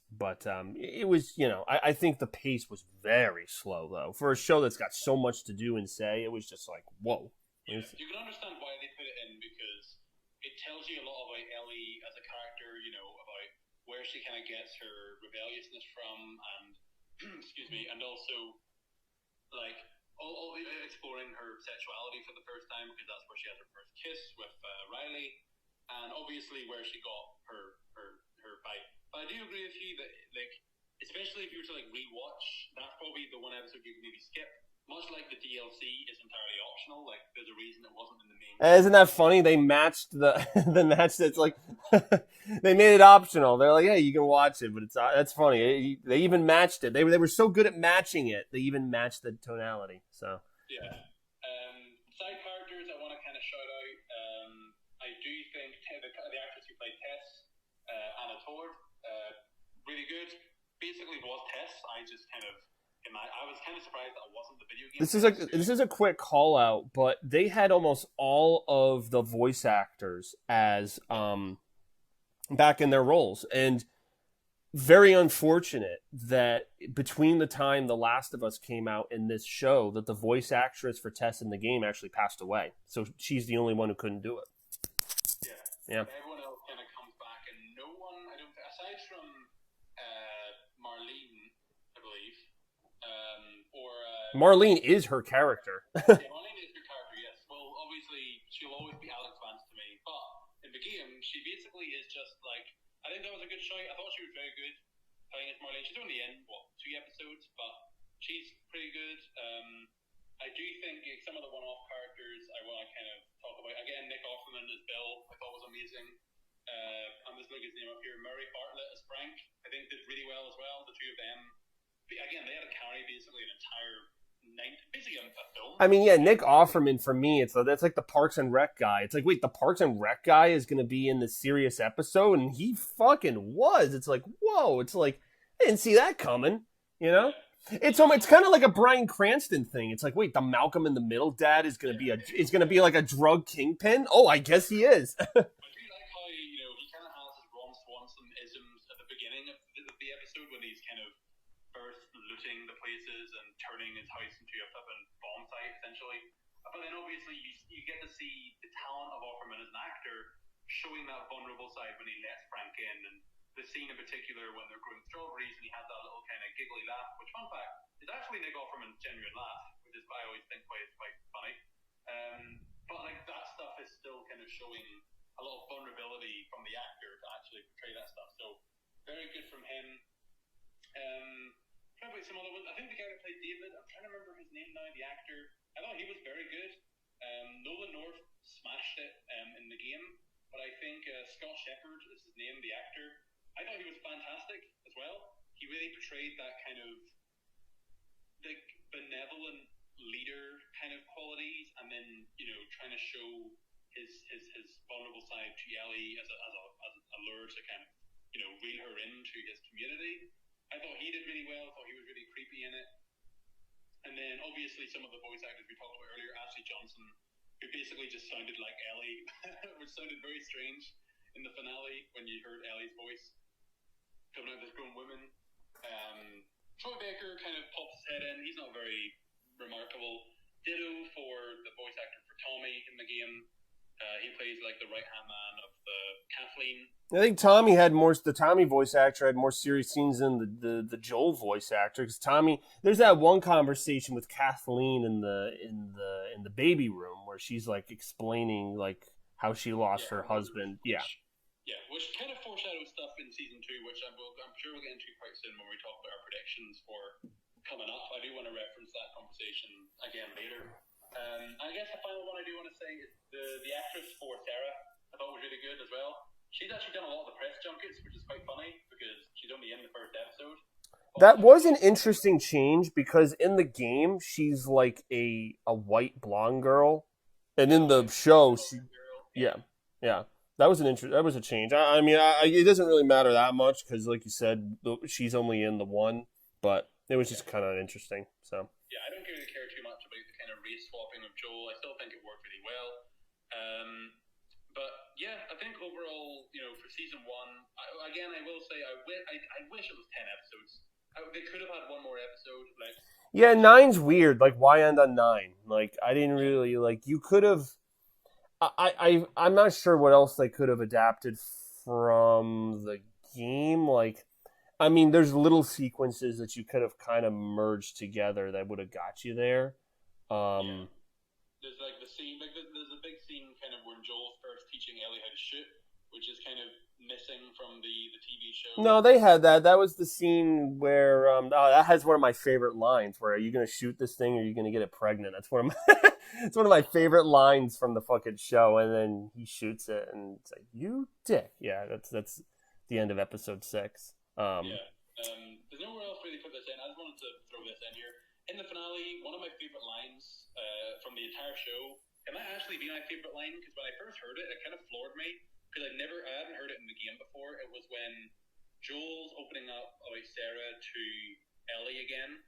But it was, I think the pace was very slow though for a show that's got so much to do and say. It was just like whoa. Yeah, you can understand why they put it in because it tells you a lot about Ellie as a character, about where she kind of gets her rebelliousness from, and excuse me, and also like. All exploring her sexuality for the first time because that's where she had her first kiss with Riley, and obviously where she got her bite. But I do agree with you that like, especially if you were to like rewatch, that's probably the one episode you can maybe skip. Much like the DLC is entirely optional, like there's a reason it wasn't in the main. Isn't that funny? They matched the match. That's like they made it optional. They're like, hey, you can watch it, but that's funny. They even matched it. They were so good at matching it. They even matched the tonality. So yeah. Side characters I want to kind of shout out. I do think the actress who played Tess, Anna Torv, really good. Basically was Tess. I just kind of. I was kind of surprised that it wasn't the video game. This is a quick call out, but they had almost all of the voice actors as back in their roles, and very unfortunate that between the time The Last of Us came out and this show, that the voice actress for Tess in the game actually passed away. So she's the only one who couldn't do it. Yeah. Everyone else kind of comes back, and no one, I don't, aside from Marlene, I believe. Marlene is her character. Yeah, Marlene is her character, yes. Well, obviously, she'll always be Alex Vance to me. But in the game, she basically is just like, I think that was a good show. I thought she was very good playing as Marlene. She's only in, 2 episodes, but she's pretty good. I do think some of the one-off characters I want to kind of talk about. Again, Nick Offerman as Bill, I thought was amazing. I'm just looking at his name up here. Murray Bartlett as Frank, I think did really well as well. The two of them. Again, they had to carry basically an entire basically a film. I mean, yeah, Nick Offerman for me, that's like the Parks and Rec guy. It's like, wait, the Parks and Rec guy is going to be in this serious episode, and he fucking was. It's like, whoa! It's like I didn't see that coming. It's kind of like a Bryan Cranston thing. It's like, wait, the Malcolm in the Middle dad is going to be like a drug kingpin. Oh, I guess he is. I do like how he kind of has his Ron Swanson isms at the beginning of the episode when he's kind of first looting the places and turning his house into a flippin' bomb site, essentially. But then obviously you get to see the talent of Offerman as an actor showing that vulnerable side when he lets Frank in, and the scene in particular when they're growing strawberries and he has that little kind of giggly laugh, which, fun fact, is actually Nick Offerman's genuine laugh, which is I always think is quite funny. But like that stuff is still kind of showing a lot of vulnerability from the actor to actually portray that stuff. So very good from him. Probably some other ones. I think the guy that played David, I'm trying to remember his name now, the actor. I thought he was very good. Nolan North smashed it in the game, but I think Scott Shepherd is his name, the actor. I thought he was fantastic as well. He really portrayed that kind of the benevolent leader kind of qualities, and then trying to show his vulnerable side to Ellie as a lure to kind of reel her into his community. I thought he did really well. I thought he was really creepy in it. And then obviously some of the voice actors we talked about earlier, Ashley Johnson, who basically just sounded like Ellie, which sounded very strange in the finale when you heard Ellie's voice coming out of this grown woman. Troy Baker kind of pops his head in. He's not very remarkable. Ditto for the voice actor for Tommy in the game. He plays like the right-hand man of the Kathleen. I think Tommy had more. The Tommy voice actor had more serious scenes than the Joel voice actor. Because Tommy, there's that one conversation with Kathleen in the baby room where she's like explaining like how she lost her husband. Which kind of foreshadows stuff in season 2, which I'm sure we'll get into quite soon when we talk about our predictions for coming up. I do want to reference that conversation again later. I guess the final one I do want to say is the actress for Sarah. I thought was really good as well. She's actually done a lot of the press junkets, which is quite funny because she's only in the first episode. That was an interesting change because in the game she's like a white blonde girl, and in the show she that was a change. I mean it doesn't really matter that much because like you said she's only in the one, but it was just kind of interesting. So yeah, I don't really care too much about the kind of race swapping of Joel. I still think it worked really well. But yeah, I think overall, for season 1, I will say I wish it was 10 episodes. They could have had one more episode. Yeah, 9's weird. Like, why end on 9? Like, I didn't really you could have. I'm not sure what else they could have adapted from the game. Like, I mean, there's little sequences that you could have kind of merged together that would have got you there. There's like the scene, there's a big scene kind of when Joel's first teaching Ellie how to shoot, which is kind of missing from the TV show. No, they had that. That was the scene where that has one of my favorite lines. Where are you gonna shoot this thing or are you gonna get it pregnant? That's one of my it's one of my favorite lines from the fucking show. And then he shoots it and it's like, you dick. Yeah, that's the end of episode 6. There's nowhere else really to put this in. I just wanted to throw this in here. In the finale, one of my favorite lines from the entire show, it might actually be my favorite line because when I first heard it, it kind of floored me because I hadn't heard it in the game before. It was when Joel's opening up about Sarah to Ellie again,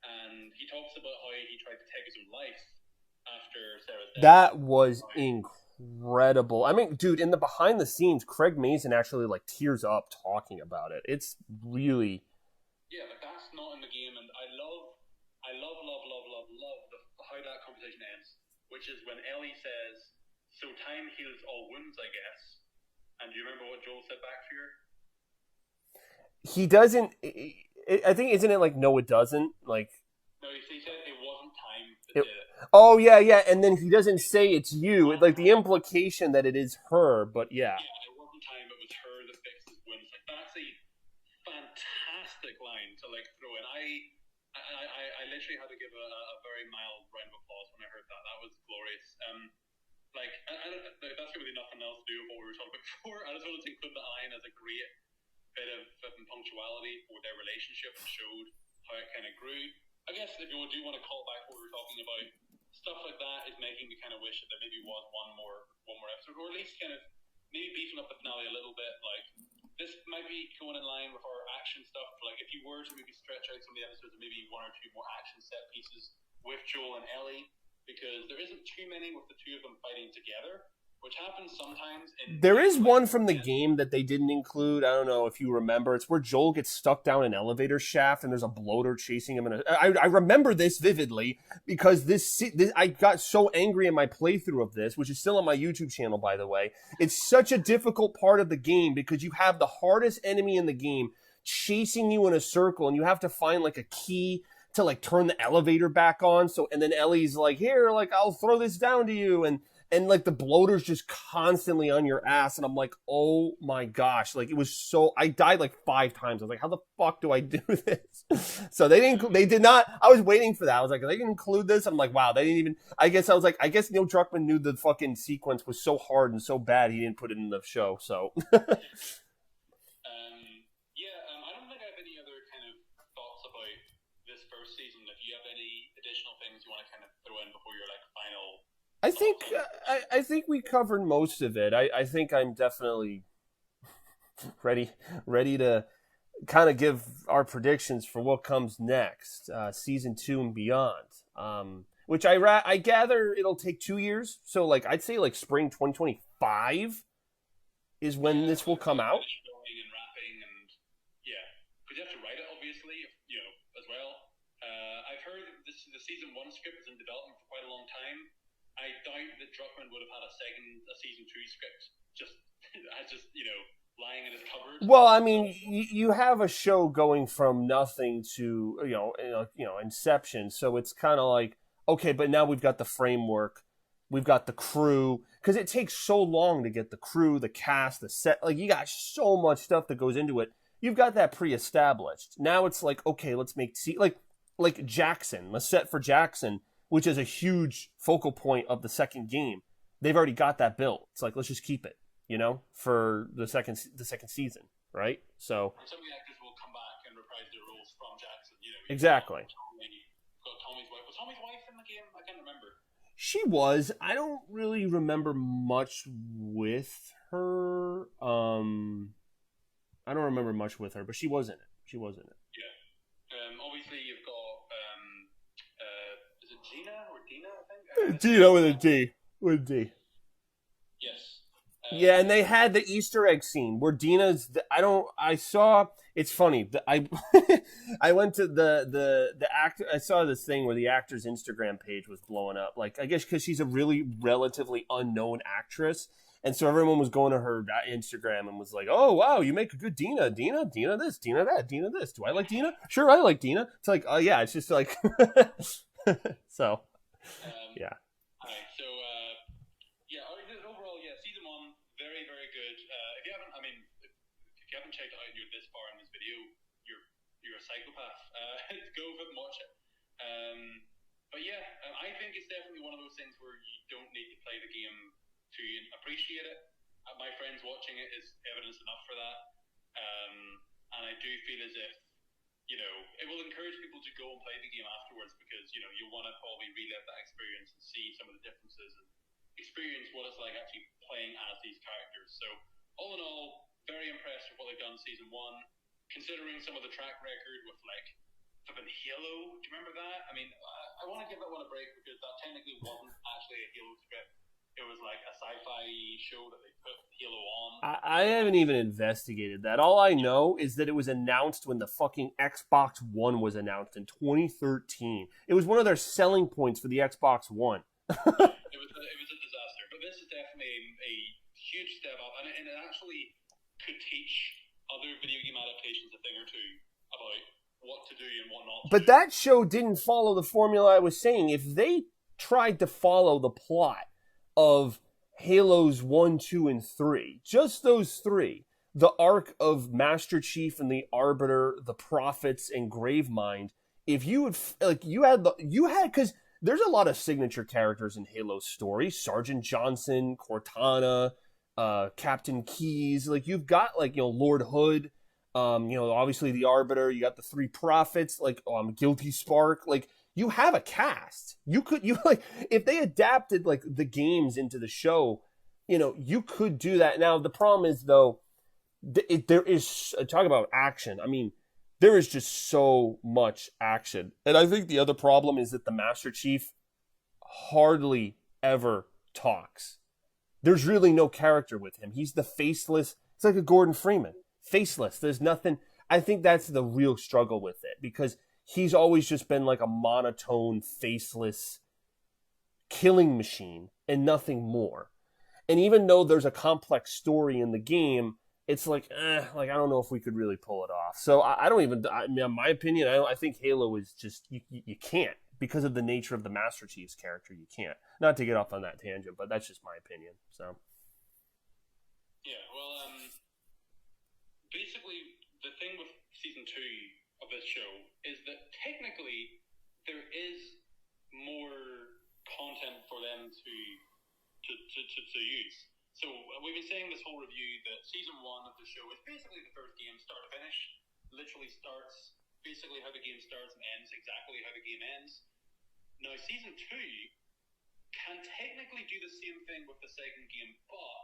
and he talks about how he tried to take his own life after Sarah's death. That was incredible. I mean, dude, in the behind the scenes, Craig Mazin actually like tears up talking about it. It's really that's not in the game, and I love how that conversation ends, which is when Ellie says, "So time heals all wounds, I guess." And do you remember what Joel said back to her? He doesn't. I think isn't it like no, it doesn't like. No, he said it wasn't time that did it. Oh yeah, and then he doesn't say it's you. Like the implication that it is her, but yeah. Yeah, it wasn't time. It was her that fixed his wounds. Like that's a fantastic line to like throw in. I literally had to give a very mild round of applause when I heard that. That was glorious. That's going to be nothing else to do with what we were talking about before. I just wanted to include that line as a great bit of punctuality for their relationship and showed how it kind of grew. I guess if you do want to call back what we were talking about, stuff like that is making me kind of wish that there maybe was one more episode, or at least kind of maybe beefing up the finale a little bit. Like this might be going in line with our action stuff. Like if you were to maybe stretch out some of the episodes and maybe 1 or 2 more action set pieces with Joel and Ellie, because there isn't too many with the two of them fighting together, which happens sometimes. There is one from the game that they didn't include. I don't know if you remember. It's where Joel gets stuck down an elevator shaft and there's a bloater chasing him. I remember this vividly because this I got so angry in my playthrough of this, which is still on my YouTube channel, by the way. It's such a difficult part of the game because you have the hardest enemy in the game chasing you in a circle and you have to find like a key to like turn the elevator back on. And then Ellie's like, here, like I'll throw this down to you. And and like the bloater's just constantly on your ass, and I'm like, oh my gosh, like it was so. I died like 5 times. I was like, how the fuck do I do this? So they did not. I was waiting for that. I was like, are they gonna include this? I'm like, wow, they didn't even. I guess Neil Druckmann knew the fucking sequence was so hard and so bad he didn't put it in the show. So. I don't think I have any other kind of thoughts about this first season. If you have any additional things you want to kind of throw in before your like final. I think we covered most of it. I think I'm definitely ready to kind of give our predictions for what comes next, season 2 and beyond. Which I gather it'll take 2 years. So like I'd say like spring 2025 is when this will come out. And wrapping and because you have to write it obviously, as well. I've heard the season 1 script is in development for quite a long time. I doubt that Druckmann would have had a season 2 script just lying in his cupboard. Well, I mean, you have a show going from nothing to inception, so it's kind of like, okay, but now we've got the framework, we've got the crew, because it takes so long to get the crew, the cast, the set. Like you got so much stuff that goes into it. You've got that pre-established. Now it's like, okay, let's make like Jackson, the set for Jackson, which is a huge focal point of the second game. They've already got that built. It's like, let's just keep it, for the second season, right? So and some of the actors will come back and reprise their roles from Jackson. Exactly. Got Tommy's wife. Was Tommy's wife in the game? I can't remember. She was. I don't really remember much with her. I don't remember much with her, but she was in it. Yeah. Obviously, you've got. Is it Gina or Dina? I think. Gina with a D. With a D. Yes. Yeah, and they had the Easter egg scene where Dina's. I saw. It's funny. I went to the actor. I saw this thing where the actor's Instagram page was blowing up. Like, I guess because she's a really relatively unknown actress, and so everyone was going to her Instagram and was like, "Oh wow, you make a good Dina. Dina this, Dina that, Dina this. Do I like Dina? Sure, I like Dina." It's like, oh yeah, it's just like, so, yeah. Alright, so overall, season 1 very very good. If you haven't checked it out and you're this far in this video, you're a psychopath. Go and watch it. I think it's definitely one of those things where you don't need to play the game to appreciate it. My friends watching it is evidence enough for that. And I do feel as if it will encourage people to go and play the game afterwards because you want to probably relive that experience and see some of the differences and experience what it's like actually playing as these characters. So all in all, very impressed with what they've done season 1, considering some of the track record with like flipping Halo. Do you remember that? I mean, I want to give that one a break because that technically wasn't actually a Halo script. It was like a sci-fi show that they put Halo on. I haven't even investigated that. All I know is that it was announced when the fucking Xbox One was announced in 2013. It was one of their selling points for the Xbox One. It was a disaster, but this is definitely a huge step up, and it actually could teach other video game adaptations a thing or two about what to do and what not to do. But that show didn't follow the formula I was saying. If they tried to follow the plot of Halos 1, 2, and 3, just those 3, the arc of Master Chief and the Arbiter, the Prophets, and Gravemind, if you would, because there's a lot of signature characters in Halo's story, Sergeant Johnson, Cortana, Captain Keyes, like you've got Lord Hood, obviously the Arbiter, you got the 3 Prophets, Guilty Spark, you have a cast. If they adapted the games into the show, you could do that. Now the problem is though, there is talk about action. I mean, there is just so much action, and I think the other problem is that the Master Chief hardly ever talks. There's really no character with him. He's the faceless. It's like a Gordon Freeman, faceless. There's nothing. I think that's the real struggle with it because he's always just been like a monotone, faceless killing machine and nothing more. And even though there's a complex story in the game, it's I don't know if we could really pull it off. So I don't even, in my opinion, I think Halo is just, you can't because of the nature of the Master Chief's character, you can't. Not to get off on that tangent, but that's just my opinion. So. Yeah, well, basically, the thing with season 2 of this show is that technically there is more content for them to use. So we've been saying this whole review that season 1 of the show is basically the first game start to finish. Literally starts basically how the game starts and ends exactly how the game ends. Now season 2 can technically do the same thing with the second game, but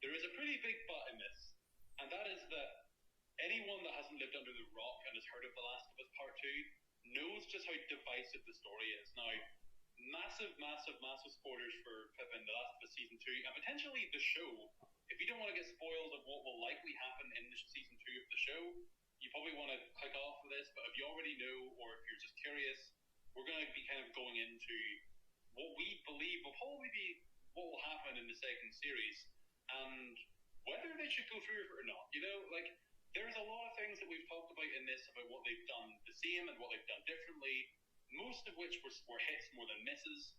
there is a pretty big but in this, and that is that anyone that hasn't lived under the rock and has heard of The Last of Us Part 2 knows just how divisive the story is. Now, massive spoilers for Pippin, The Last of Us Season 2, and potentially the show. If you don't want to get spoiled of what will likely happen in the Season 2 of the show, you probably want to click off of this, but if you already know, or if you're just curious, we're going to be kind of going into what we believe will probably be what will happen in the second series, and whether they should go through it or not. You know, like, there's a lot of things that we've talked about in this about what they've done the same and what they've done differently, most of which were hits more than misses.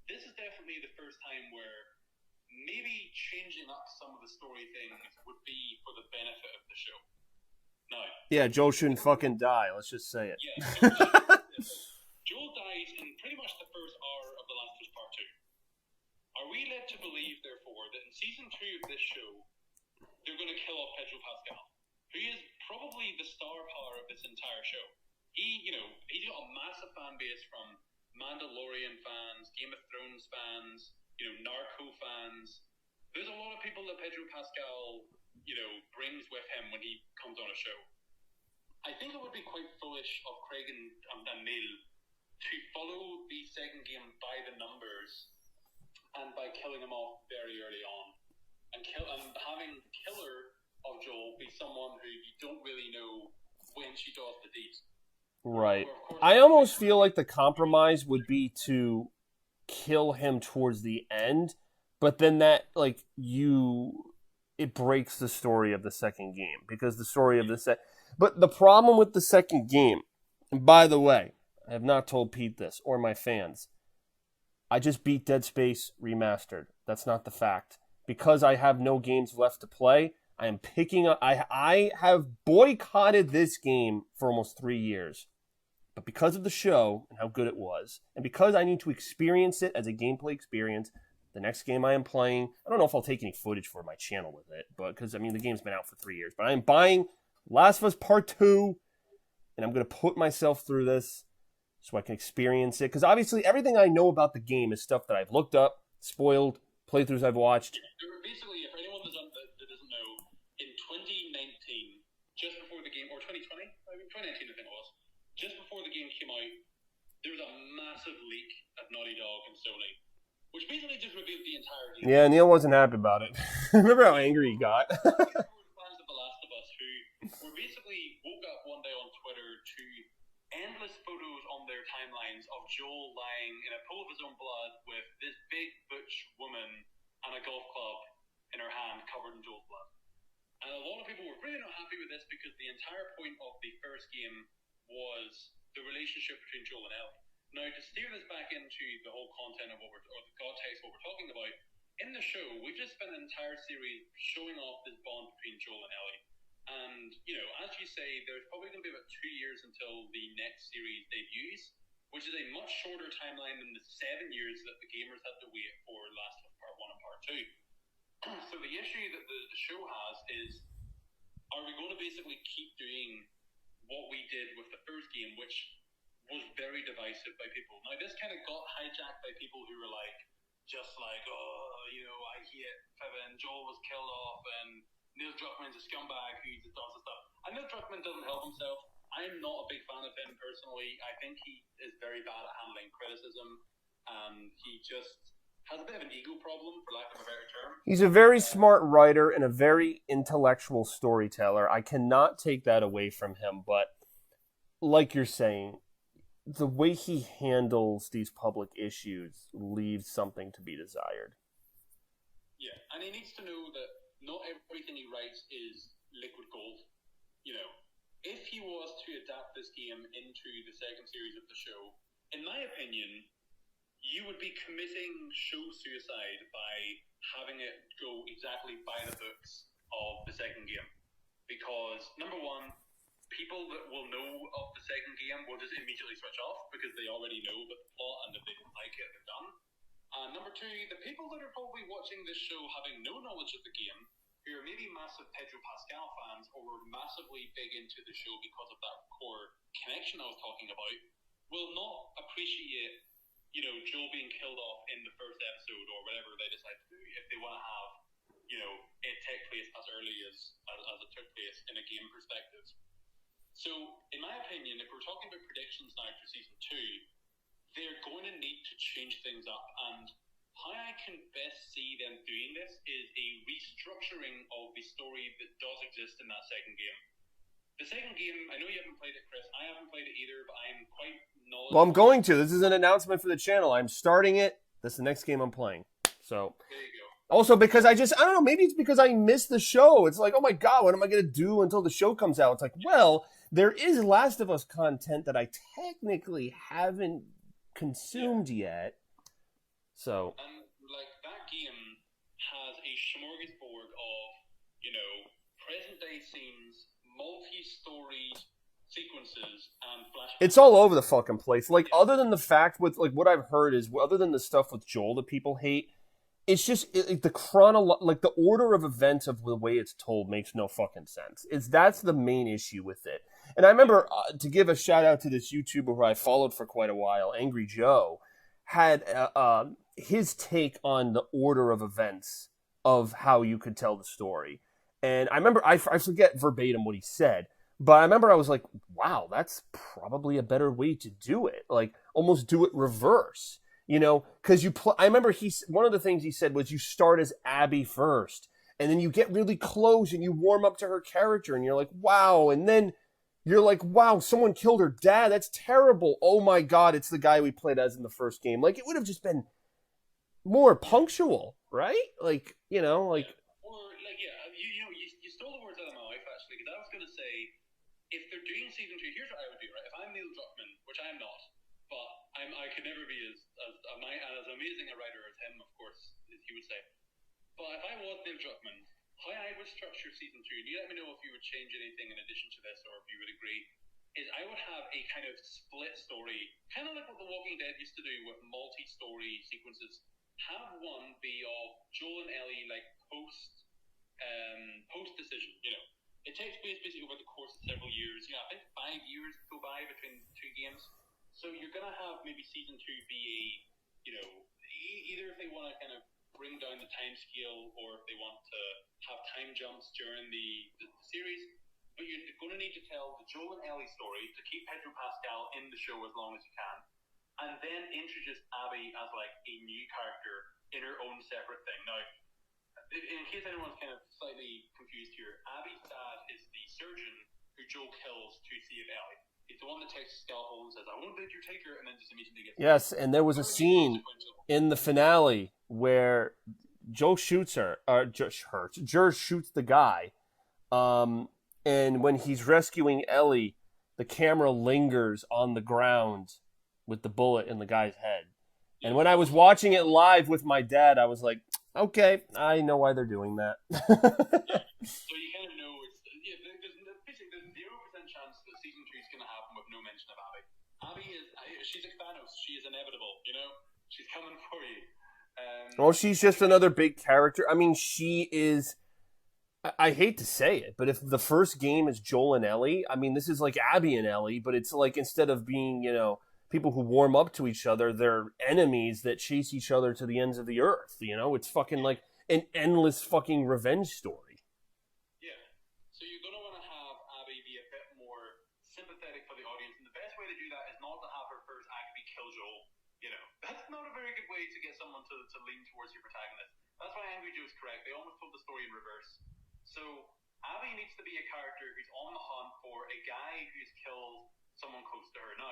This is definitely the first time where maybe changing up some of the story things would be for the benefit of the show. No. Yeah, Joel shouldn't fucking die. Let's just say it. Yeah. Joel dies in pretty much the first hour of The Last of Us Part 2. Are we led to believe, therefore, that in season 2 of this show, they're going to kill off Pedro Pascal, who is probably the star power of this entire show? He's got a massive fan base from Mandalorian fans, Game of Thrones fans, Narco fans. There's a lot of people that Pedro Pascal, brings with him when he comes on a show. I think it would be quite foolish of Craig and Neil to follow the second game by the numbers and by killing him off very early on, and having the killer of Joel be someone who you don't really know when she does the deed. Right. I almost feel like the compromise would be to kill him towards the end, but then that, it breaks the story of the second game, because the story of the But the problem with the second game, and by the way, I have not told Pete this or my fans, I just beat Dead Space Remastered. That's not the fact. Because I have no games left to play, I am picking up. I have boycotted this game for almost 3 years. But because of the show and how good it was, and because I need to experience it as a gameplay experience, the next game I am playing, I don't know if I'll take any footage for my channel with it, but because, the game's been out for 3 years. But I am buying Last of Us Part 2, and I'm going to put myself through this so I can experience it. Because obviously everything I know about the game is stuff that I've looked up, spoiled, playthroughs I've watched. Basically, for anyone that doesn't know, in 2019, just before the game, or 2020, 2019 I think it was, just before the game came out, there was a massive leak at Naughty Dog and Sony, which basically just revealed the entire game. Yeah, Neil wasn't happy about it. Remember how angry he got? Fans of The Last of Us who were basically woke up one day on Twitter to endless photos on their timelines of Joel lying in a pool of his own blood with this big butch woman and a golf club in her hand covered in Joel's blood. And a lot of people were really not happy with this because the entire point of the first game was the relationship between Joel and Ellie. Now, to steer this back into the whole content of the context of what we're talking about, in the show, we've just spent an entire series showing off this bond between Joel and Ellie. And, as you say, there's probably going to be about 2 years until the next series debuts, which is a much shorter timeline than the 7 years that the gamers had to wait for Last of Us Part 1 and Part 2. So the issue that the show has is, are we going to basically keep doing what we did with the first game, which was very divisive by people? Now, this kind of got hijacked by people who were I hate Pippin, Joel was killed off, and Neil Druckmann's a scumbag who just does the stuff. And Neil Druckmann doesn't help himself. I'm not a big fan of him personally. I think he is very bad at handling criticism, and he just has a bit of an ego problem, for lack of a better term. He's a very smart writer and a very intellectual storyteller. I cannot take that away from him, but like you're saying, the way he handles these public issues leaves something to be desired. Yeah, and he needs to know that not everything he writes is liquid gold. If he was to adapt this game into the second series of the show, in my opinion, you would be committing show suicide by having it go exactly by the books of the second game. Because, number one, people that will know of the second game will just immediately switch off because they already know the plot, and if they don't like it, they're done. And number two, the people that are probably watching this show having no knowledge of the game, who are maybe massive Pedro Pascal fans or were massively big into the show because of that core connection I was talking about, will not appreciate, Joel being killed off in the first episode or whatever they decide to do if they want to have, it take place as early as it took place in a game perspective. So, in my opinion, if we're talking about predictions now for season 2, they're going to need to change things up, and how I can best see them doing this is a restructuring of the story that does exist in that second game. The second game, I know you haven't played it, Chris. I haven't played it either, but I'm quite knowledgeable. Well, I'm going to. This is an announcement for the channel. I'm starting it. That's the next game I'm playing. So there you go. Also, because I don't know, maybe it's because I missed the show. It's like, oh my God, what am I going to do until the show comes out? It's like, well, there is Last of Us content that I technically haven't consumed yet. So. And, that game has a smorgasbord of, present-day scenes, multi-story sequences, and flashbacks. It's all over the fucking place. Other than the fact with, what I've heard is, other than the stuff with Joel that people hate, it's just the order of events of the way it's told makes no fucking sense. That's the main issue with it. And I remember to give a shout out to this YouTuber who I followed for quite a while, Angry Joe, had his take on the order of events of how you could tell the story. And I remember I forget verbatim what he said, but I remember I was like, wow, that's probably a better way to do it. Almost do it reverse. Because I remember one of the things he said was you start as Abby first, and then you get really close and you warm up to her character, and you're like, wow, and then you're like, wow, someone killed her dad. That's terrible. Oh my God, it's the guy we played as in the first game. It would have just been more punctual, right? You stole the words out of my mouth actually, because I was going to say, if they're doing season 2, here's what I would do, right? If I'm Neil Druckmann, which I am not. But I could never be as amazing a writer as him, of course, as he would say. But if I was Neil Druckmann, how I would structure season 2, and you let me know if you would change anything in addition to this or if you would agree, is I would have a kind of split story, kind of like what The Walking Dead used to do with multi-story sequences. Have one be of Joel and Ellie post decision. It takes place basically over the course of several years. I think 5 years go by between the two games. So you're going to have maybe season 2 be either if they want to kind of bring down the time scale or if they want to have time jumps during the series. But you're going to need to tell the Joel and Ellie story to keep Pedro Pascal in the show as long as you can. And then introduce Abby as a new character in her own separate thing. Now, in case anyone's kind of slightly confused here, Abby's dad is the surgeon who Joel kills to save Ellie. He's the one that takes Scalpel and says, I won't let you take her, and then just immediately gets... Yes, and there was a scene in the finale where Joel shoots her, or Jers shoots the guy, and when he's rescuing Ellie, the camera lingers on the ground with the bullet in the guy's head. And when I was watching it live with my dad, I was like, okay, I know why they're doing that. So you kind of know there's 0% chance that season 3 is going to happen with no mention of Abby. She's a Thanos. She is inevitable, She's coming for you. Well, she's just another big character. I mean, she is... I hate to say it, but if the first game is Joel and Ellie, I mean, this is like Abby and Ellie, but it's instead of being, people who warm up to each other, they're enemies that chase each other to the ends of the earth, It's fucking like an endless fucking revenge story. Yeah. So you're going to want to have Abby be a bit more sympathetic for the audience, and the best way to do that is not to have her first act be kill Joel. That's not a very good way to get someone to lean towards your protagonist. That's why Angry Joe's correct. They almost told the story in reverse. So Abby needs to be a character who's on the hunt for a guy who's killed someone close to her. Now,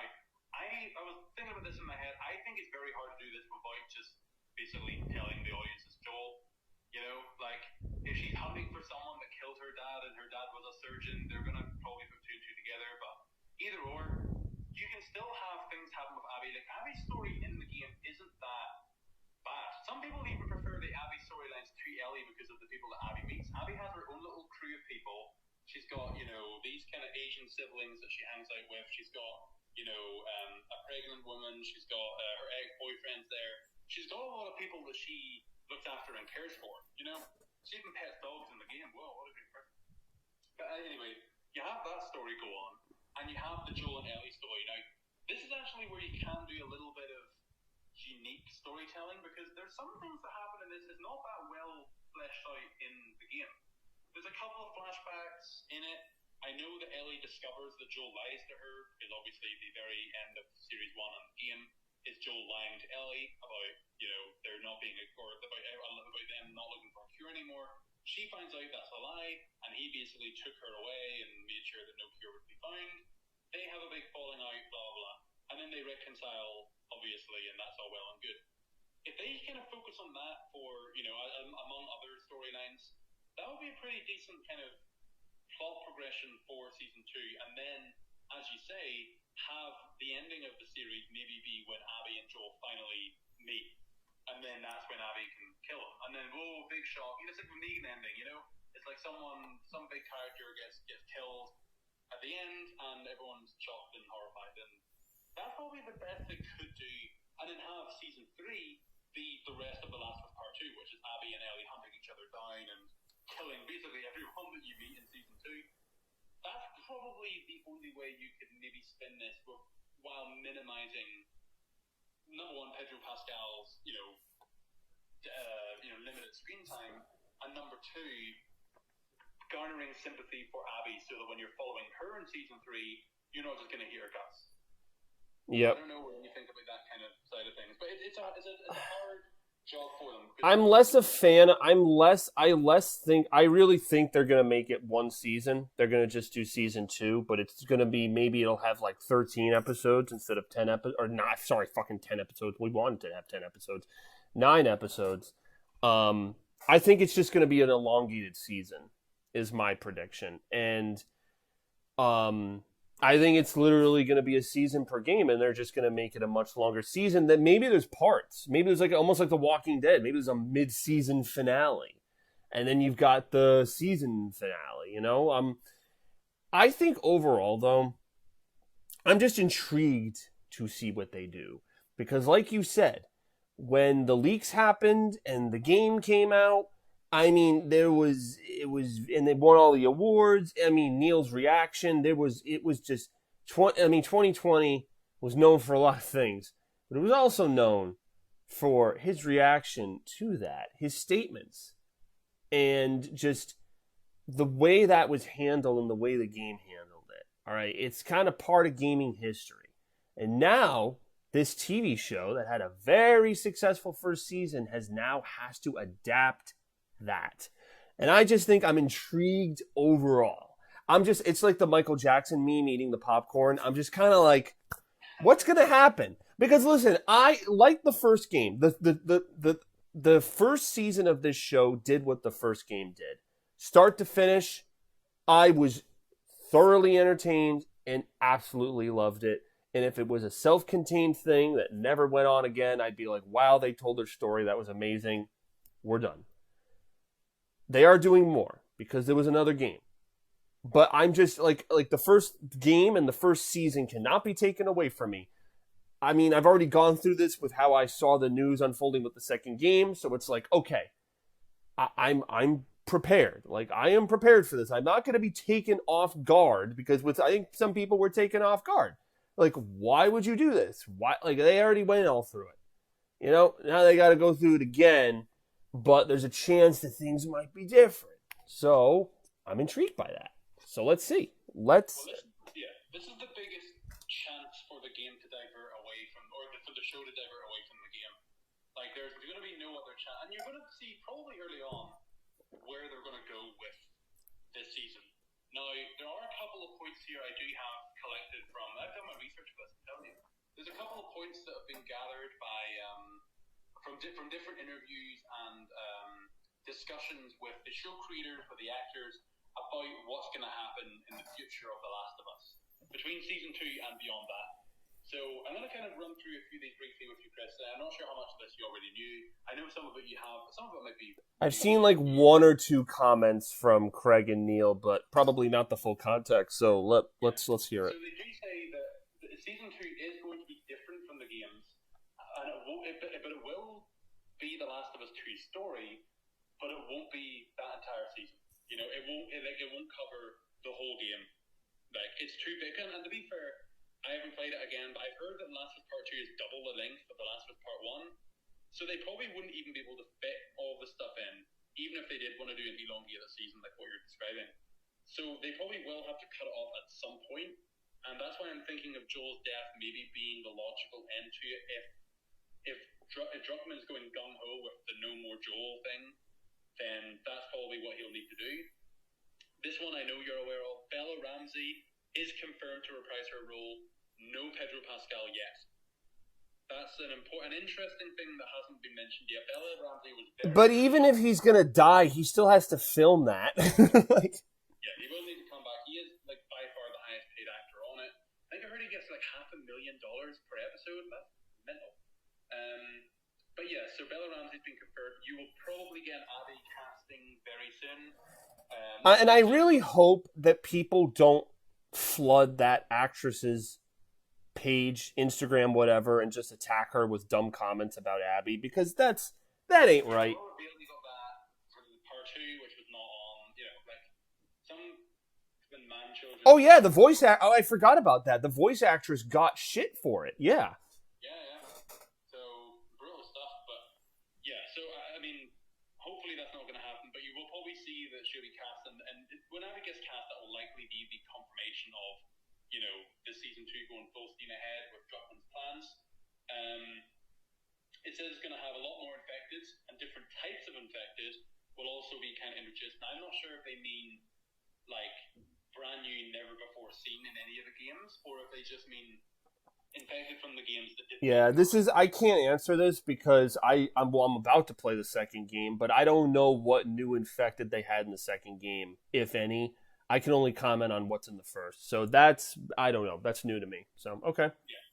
I was thinking about this in my head. I think it's very hard to do this without just basically telling the audience it's Joel. If she's hunting for someone that killed her dad and her dad was a surgeon, they're going to probably put 2 and 2 together. But either or, you can still have things happen with Abby. Abby's story in the game isn't that bad. Some people even prefer the Abby storylines to Ellie because of the people that Abby meets. Abby has her own little crew of people. She's got, these kind of Asian siblings that she hangs out with. She's got, a pregnant woman. She's got her ex-boyfriends there. She's got a lot of people that she looks after and cares for, She even pets dogs in the game. Whoa, what a great person. But anyway, you have that story go on, and you have the Joel and Ellie story. Now, this is actually where you can do a little bit of unique storytelling, because there's some things that happen in this that's not that well fleshed out in the game. There's a couple of flashbacks in it. I know that Ellie discovers that Joel lies to her, because obviously the very end of Series 1 on the game is Joel lying to Ellie about, there not being about them not looking for a cure anymore. She finds out that's a lie, and he basically took her away and made sure that no cure would be found. They have a big falling out, blah, blah, and then they reconcile, obviously, and that's all well and good. If they kind of focus on that for, among other storylines, that would be a pretty decent kind of plot progression for Season 2, and then, as you say, have the ending of the series maybe be when Abby and Joel finally meet, and then that's when Abby can kill him, and then, whoa, big shock. It's like the Negan ending, It's like some big character gets killed at the end, and everyone's shocked and horrified, and that's probably the best they could do, and then have Season 3 be the rest of The Last of Us Part 2, which is Abby and Ellie hunting each other down and killing basically everyone that you meet in Season 2. That's probably the only way you could maybe spin this while minimizing, number one, Pedro Pascal's, limited screen time, and number two, garnering sympathy for Abby so that when you're following her in Season 3, you're not just going to hear her guts. Yep. I don't know what you think about that kind of side of things, but it's a hard job for them. I'm less a fan. I really think they're going to make it one season. They're going to just do Season 2, but it's going to be, maybe it'll have like 13 episodes instead of 10 episodes, or not, sorry, fucking 10 episodes. We wanted to have 10 episodes. 9 episodes. I think it's just going to be an elongated season, is my prediction. And, I think it's literally going to be a season per game, and they're just going to make it a much longer season. That maybe there's parts. Maybe there's almost like The Walking Dead. Maybe there's a mid-season finale, and then you've got the season finale. I think overall, though, I'm just intrigued to see what they do, because, like you said, when the leaks happened and the game came out, I mean, and they won all the awards. I mean, Neil's reaction, 2020 was known for a lot of things, but it was also known for his reaction to that, his statements, and just the way that was handled and the way the game handled it. All right, it's kind of part of gaming history. And now, this TV show that had a very successful first season has to adapt that. And I just think I'm intrigued overall. It's like the Michael Jackson meme eating the popcorn. I'm just kind of like, what's going to happen? Because listen, I like the first game. The first season of this show did what the first game did. Start to finish, I was thoroughly entertained and absolutely loved it. And if it was a self-contained thing that never went on again, I'd be like, wow, they told their story. That was amazing. We're done. They are doing more because there was another game. But I'm just like the first game and the first season cannot be taken away from me. I mean, I've already gone through this with how I saw the news unfolding with the second game. So it's like, okay, I'm prepared. Like, I am prepared for this. I'm not going to be taken off guard, because I think some people were taken off guard. Like, why would you do this? Why? Like, they already went all through it. Now they got to go through it again, but there's a chance that things might be different. So, I'm intrigued by that. So, let's see. This is the biggest chance for the game to divert away from, or for the show to divert away from the game. Like, there's going to be no other chance. And you're going to see probably early on where they're going to go with this season. Now, there are a couple of points here I do have collected from, I've done my research for this, I'm telling you. There's a couple of points that have been gathered by, from different interviews and discussions with the show creators, with the actors, about what's going to happen in the future of The Last of Us, between Season 2 and beyond that. So I'm going to kind of run through a few of these briefly with you, Chris. I'm not sure how much of this you already knew. I know some of it you have. Some of it might be... I've seen like one or two comments from Craig and Neil, but probably not the full context. So let's hear it. So they do say that Season 2 is going to be different from the games, and but it will be The Last of Us 2 story, but it won't be that entire season. You know, it won't cover the whole game. Like, it's too big. And to be fair, I haven't played it again, but I've heard that The Last of Us Part 2 is double the length of The Last of Us Part 1. So they probably wouldn't even be able to fit all the stuff in, even if they did want to do an elongated season like what you're describing. So they probably will have to cut it off at some point. And that's why I'm thinking of Joel's death maybe being the logical end to it. If Druckmann's going gung-ho with the no more Joel thing, then that's probably what he'll need to do. This one I know you're aware of. Bella Ramsey is confirmed to reprise her role. No Pedro Pascal yet. That's an interesting thing that hasn't been mentioned yet. Bella Ramsey was very... But even if he's going to die, he still has to film that. Like... Yeah, he will need to come back. He is, like, by far the highest paid actor on it. I think I heard he gets, like, $500,000 per episode. That's mental. But yeah, so Bella Ramsey's been confirmed. You will probably get Abby casting very soon. And I really hope that people don't flood that actress's page, Instagram, whatever, and just attack her with dumb comments about Abby, because that ain't right. We got that from Part 2, which was not on, you know, like, some man children... Oh yeah, the voice Oh, I forgot about that. The voice actress got shit for it. Yeah. Yeah. So, brutal stuff, but yeah, so, I mean, hopefully that's not going to happen, but you will probably see that she'll be cast, and when Abby gets cast, that will likely be the confirmation of, you know, the Season 2 going full steam ahead with Druckmann's plans. It says it's going to have a lot more infected, and different types of infected will also be kind of introduced. Now, I'm not sure if they mean, like, brand new, never before seen in any of the games, or if they just mean infected from the games that didn't... Yeah, I can't answer this because I'm about to play the second game, but I don't know what new infected they had in the second game, if any. I can only comment on what's in the first. So I don't know. That's new to me. So, okay. Yeah.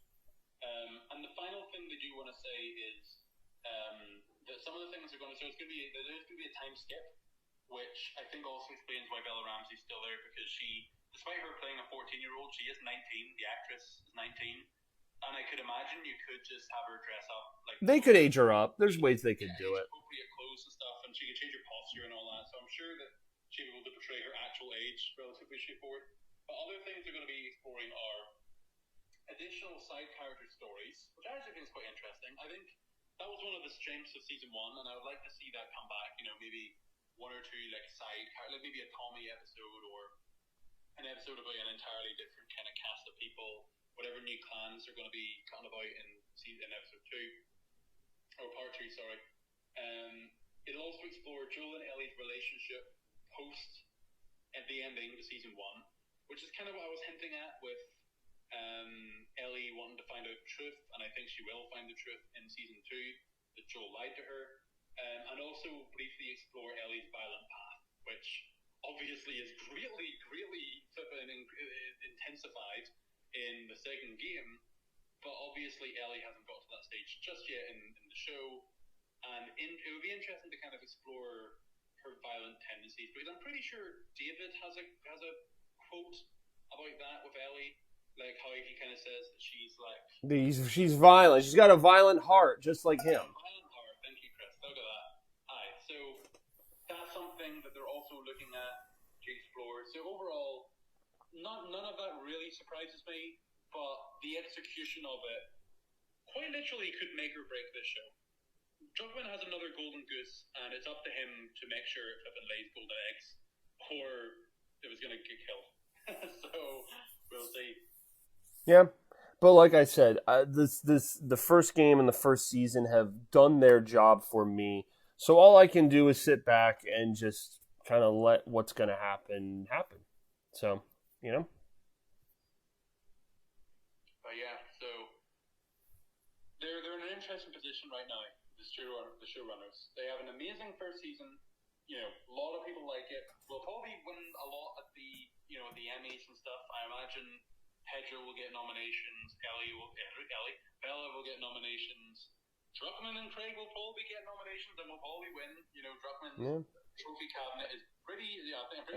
And the final thing they do want to say is that some of the things are going to... So there's going to be a time skip, which I think also explains why Bella Ramsey's still there, because she, despite her playing a 14-year-old, she is 19. The actress is 19. And I could imagine you could just have her dress up. Like, they could age her up. There's ways they could do it. Appropriate clothes and stuff, and she could change her posture and all that. So I'm sure that she'll be able to portray her actual age relatively straightforward. But other things they're going to be exploring are additional side character stories, which I actually think is quite interesting. I think that was one of the strengths of Season 1, and I would like to see that come back. You know, maybe one or two like side characters, like maybe a Tommy episode or an episode about an entirely different kind of cast of people. Whatever new clans are going to be coming about in episode 2 or Part 2, sorry. It'll also explore Joel and Ellie's relationship post at the ending of Season 1, which is kind of what I was hinting at with Ellie wanting to find out the truth, and I think she will find the truth in Season 2 that Joel lied to her, and also briefly explore Ellie's violent path, which obviously is greatly intensified in the second game, but obviously Ellie hasn't got to that stage just yet in the show, and it would be interesting to kind of explore her violent tendencies, because I'm pretty sure David has a quote about that with Ellie, like how he kind of says that she's like... She's violent. She's got a violent heart, just like him. Violent heart, thank you, Chris. Look at that. Aye, so that's something that they're also looking at to explore. So overall, none of that really surprises me, but the execution of it quite literally could make or break this show. Druckmann has another golden goose, and it's up to him to make sure it flipping lays golden eggs, or it was going to get killed. So we'll see. Yeah, but like I said, the first game and the first season have done their job for me. So all I can do is sit back and just kind of let what's going to happen. So, you know. But yeah, so they're in an interesting position right now. The showrunners. They have an amazing first season. You know, a lot of people like it. Will probably win a lot at the Emmys and stuff. I imagine Pedro will get nominations. Ellie will get will get nominations. Druckmann and Craig will probably get nominations and will probably win. Druckmann's trophy cabinet is pretty.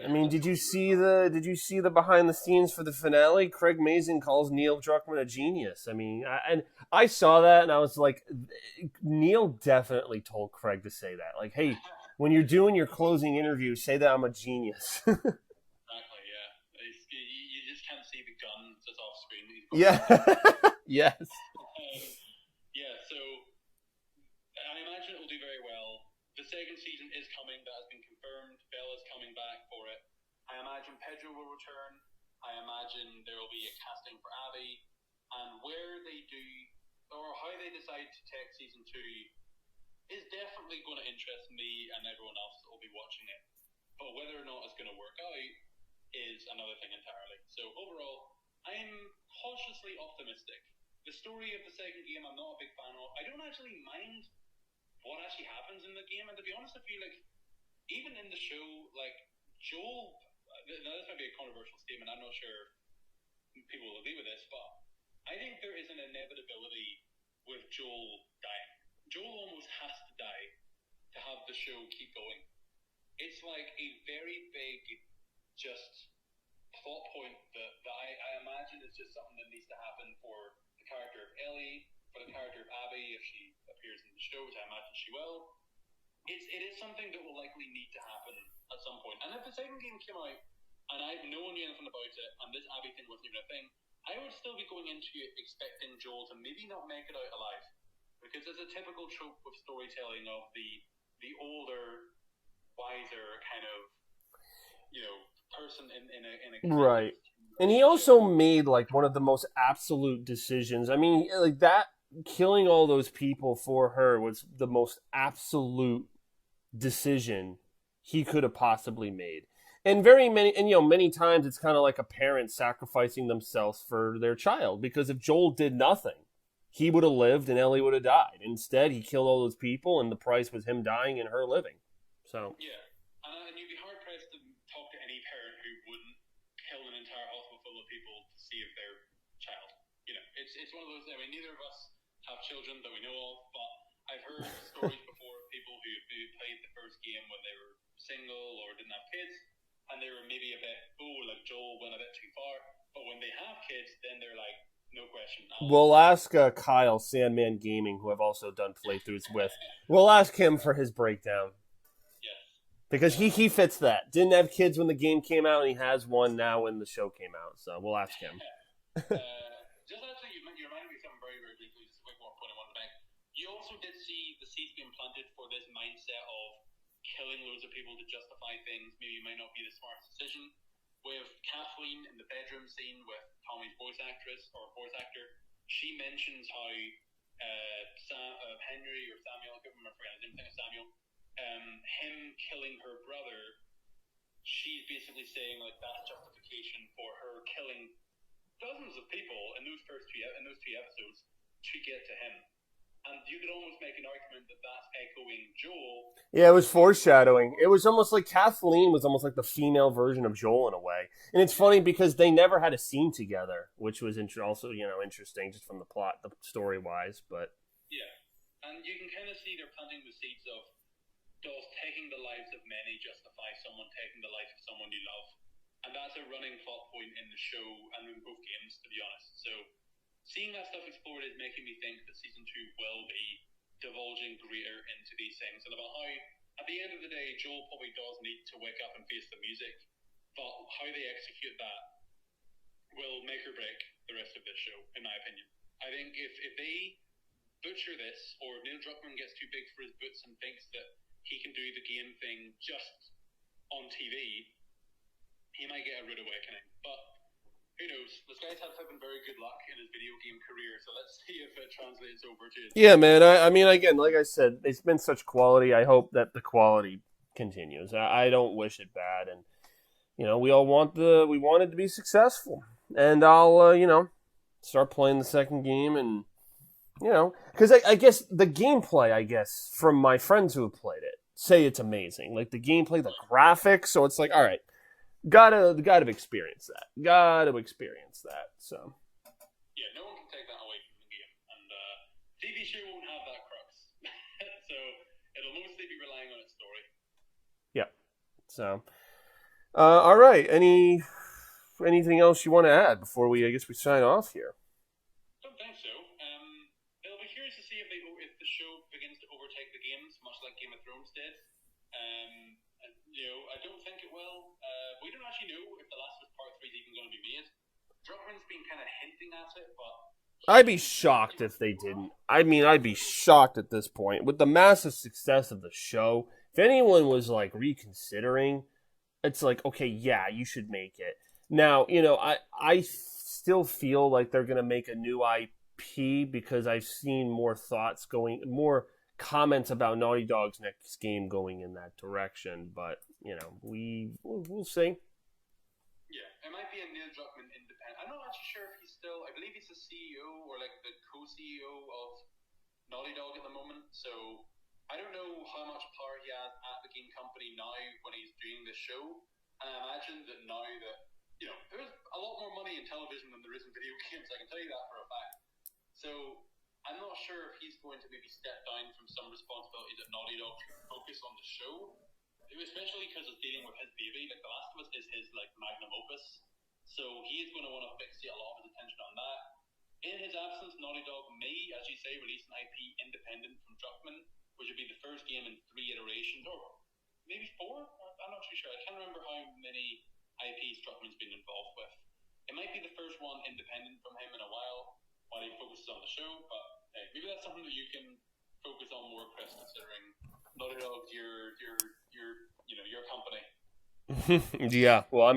I mean, did you see the behind the scenes for the finale? Craig Mazin calls Neil Druckmann a genius. I mean, I saw that and I was like, Neil definitely told Craig to say that. Like, hey, when you're doing your closing interview, say that I'm a genius. Exactly. Yeah. You just can't see the gun just off screen. Yeah. Yes. So I imagine it will do very well. The second season is coming. That has been confirmed. Bella's coming back for it. I imagine Pedro will return. I imagine there will be a casting for Abby. And where they do, or how they decide to take season 2 is definitely going to interest me and everyone else that will be watching it. But whether or not it's going to work out is another thing entirely. So overall, I'm cautiously optimistic. The story of the second game I'm not a big fan of. I don't actually mind what actually happens in the game, and to be honest, I feel like even in the show, like Joel, now this might be a controversial statement, I'm not sure people will agree with this, but I think there is an inevitability with Joel dying. Joel almost has to die to have the show keep going. It's like a very big just plot point that I imagine is just something that needs to happen for the character of Ellie, for the character of Abby, if she appears in the show, which I imagine she will. It is something that will likely need to happen at some point. And if the second game came out and no one knew anything about it, and this Abby thing wasn't even a thing, I would still be going into it expecting Joel to maybe not make it out alive. Because it's a typical trope with storytelling of the older, wiser kind of, person in a right. And he also made like one of the most absolute decisions. I mean, like that killing all those people for her was the most absolute decision he could have possibly made. And many times it's kind of like a parent sacrificing themselves for their child, because if Joel did nothing, he would have lived and Ellie would have died. Instead, he killed all those people, and the price was him dying and her living. So yeah, and you'd be hard pressed to talk to any parent who wouldn't kill an entire hospital full of people to save their child. It's one of those. I mean, neither of us have children that we know of, but I've heard stories before of people who played the first game when they were single or didn't have kids, and they were maybe a bit, like Joel went a bit too far. But when they have kids, then they're like, no question. We'll ask Kyle, Sandman Gaming, who I've also done playthroughs with. We'll ask him for his breakdown. Yes. Because he fits that. Didn't have kids when the game came out, and he has one now when the show came out. So we'll ask him. Just actually, you reminded me of something very, very briefly. Just a quick more point I wanted to make. You also did see the seeds being planted for this mindset of killing loads of people to justify things maybe might not be the smartest decision. With Kathleen in the bedroom scene with Tommy's voice actor, she mentions how Henry or Samuel, I can't remember his name, I think it's Samuel, him killing her brother, she's basically saying like that's justification for her killing dozens of people in those two episodes to get to him. And you could almost make an argument that that's echoing Joel. Yeah, it was foreshadowing. It was almost like Kathleen was almost like the female version of Joel in a way. And it's funny because they never had a scene together, which was also, interesting just from the plot, the story-wise. But yeah, and you can kind of see they're planting the seeds of, does taking the lives of many justify someone taking the life of someone you love? And that's a running plot point in the show and in both games, to be honest. So seeing that stuff explored is making me think that season 2 will be divulging greater into these things, and about how, at the end of the day, Joel probably does need to wake up and face the music, but how they execute that will make or break the rest of this show, in my opinion. I think if they butcher this, or if Neil Druckmann gets too big for his boots and thinks that he can do the game thing just on TV, he might get a rude awakening. But who knows? This guy's had very good luck in his video game career, so let's see if it translates over to his... Yeah, man. I mean, again, like I said, it's been such quality. I hope that the quality continues. I don't wish it bad, and we all want it to be successful. And I'll start playing the second game, and because I guess the gameplay, from my friends who have played it, say it's amazing. Like the gameplay, the graphics. So it's like, all right. Gotta experience that. So yeah, no one can take that away from the game. And show won't have that crux, so it'll mostly be relying on its story. Yeah. So, all right. Anything else you want to add before I guess we sign off here? I don't think so. It'll be curious to see if the show begins to overtake the games, much like Game of Thrones did. I don't think it will. We don't actually know if The Last of Us Part 3 is even going to be made. Druckmann's been kind of hinting at it, but I'd be shocked if they didn't. I mean, I'd be shocked at this point. With the massive success of the show, if anyone was, like, reconsidering, it's like, okay, yeah, you should make it. Now, I still feel like they're going to make a new IP because I've seen more comments about Naughty Dog's next game going in that direction. But, we'll see. Yeah, it might be a Neil Druckmann independent. I'm not actually sure if he's still. I believe he's the CEO or like the co-CEO of Naughty Dog at the moment. So I don't know how much power he has at the game company now when he's doing this show. And I imagine that now that there's a lot more money in television than there is in video games. I can tell you that for a fact. So I'm not sure if he's going to maybe step down from some responsibilities at Naughty Dog to focus on the show. Especially because it's dealing with his baby. Like, The Last of Us is his, like, magnum opus. So he is going to want to fixate a lot of his attention on that. In his absence, Naughty Dog may, as you say, release an IP independent from Druckmann, which would be the first game in 3 iterations, or maybe 4? I'm not too sure. I can't remember how many IPs Druckmann's been involved with. It might be the first one independent from him in a while he focuses on the show, but hey, maybe that's something that you can focus on more, Chris, considering Naughty Dog's your company. Yeah, well,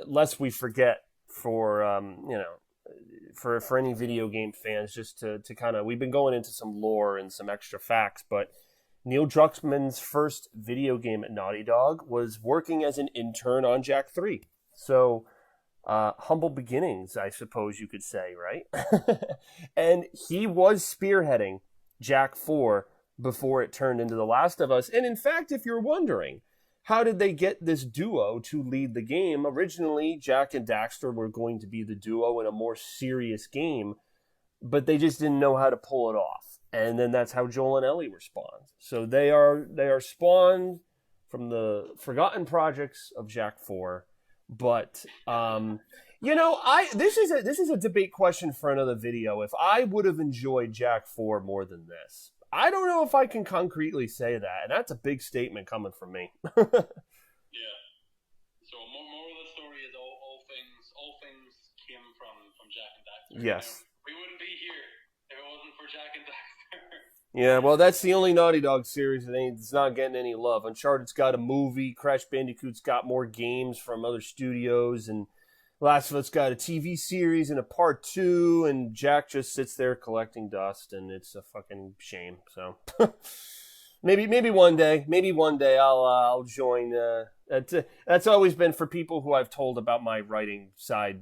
lest we forget for any video game fans, just to kind of, we've been going into some lore and some extra facts, but Neil Druckmann's first video game at Naughty Dog was working as an intern on Jak 3. So, humble beginnings, I suppose you could say, right? And he was spearheading Jak 4 before it turned into The Last of Us. And in fact, if you're wondering, how did they get this duo to lead the game? Originally, Jak and Daxter were going to be the duo in a more serious game, but they just didn't know how to pull it off. And then that's how Joel and Ellie were spawned. So they are spawned from the forgotten projects of Jak 4. But this is a debate question for another video. If I would have enjoyed Jak 4 more than this, I don't know if I can concretely say that, and that's a big statement coming from me. Yeah. So more of the story is all things came from Jak and Daxter. Yes. We wouldn't be here if it wasn't for Jak and Daxter. Yeah, well, that's the only Naughty Dog series that's not getting any love. Uncharted's got a movie, Crash Bandicoot's got more games from other studios, and Last of Us got a TV series and a part 2, and Jak just sits there collecting dust, and it's a fucking shame. So maybe one day I'll join. That's always been for people who I've told about my writing side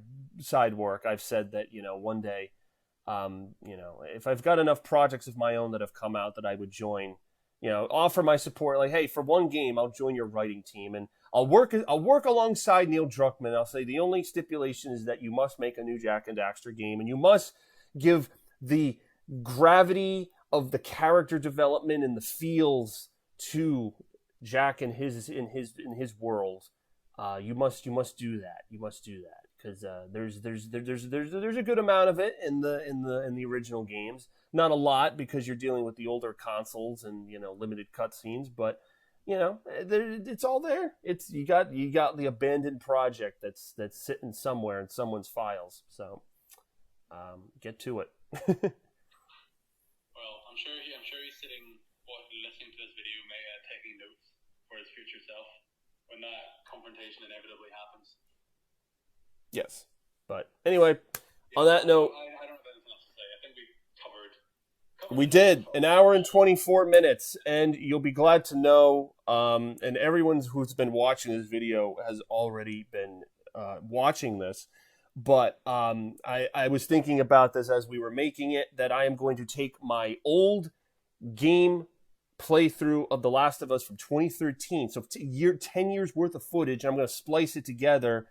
work. I've said that one day, if I've got enough projects of my own that have come out, that I would join. Offer my support. Like, hey, for one game, I'll join your writing team, and I'll work alongside Neil Druckmann. I'll say the only stipulation is that you must make a new Jak and Daxter game, and you must give the gravity of the character development and the feels to Jak in his world. You must do that. You must do that because there's a good amount of it in the original games. Not a lot because you're dealing with the older consoles and limited cutscenes, but it's all there. It's you got the abandoned project that's sitting somewhere in someone's files. So get to it. Well, I'm sure he's sitting listening to this video, taking notes for his future self when that confrontation inevitably happens. Yes, but anyway, on that note, I don't have anything else to say. I think we covered. We did an hour and 24 minutes, and you'll be glad to know, and everyone who's been watching this video has already been watching this, but I was thinking about this as we were making it, that I am going to take my old game playthrough of The Last of Us from 2013, so 10 years worth of footage, and I'm going to splice it together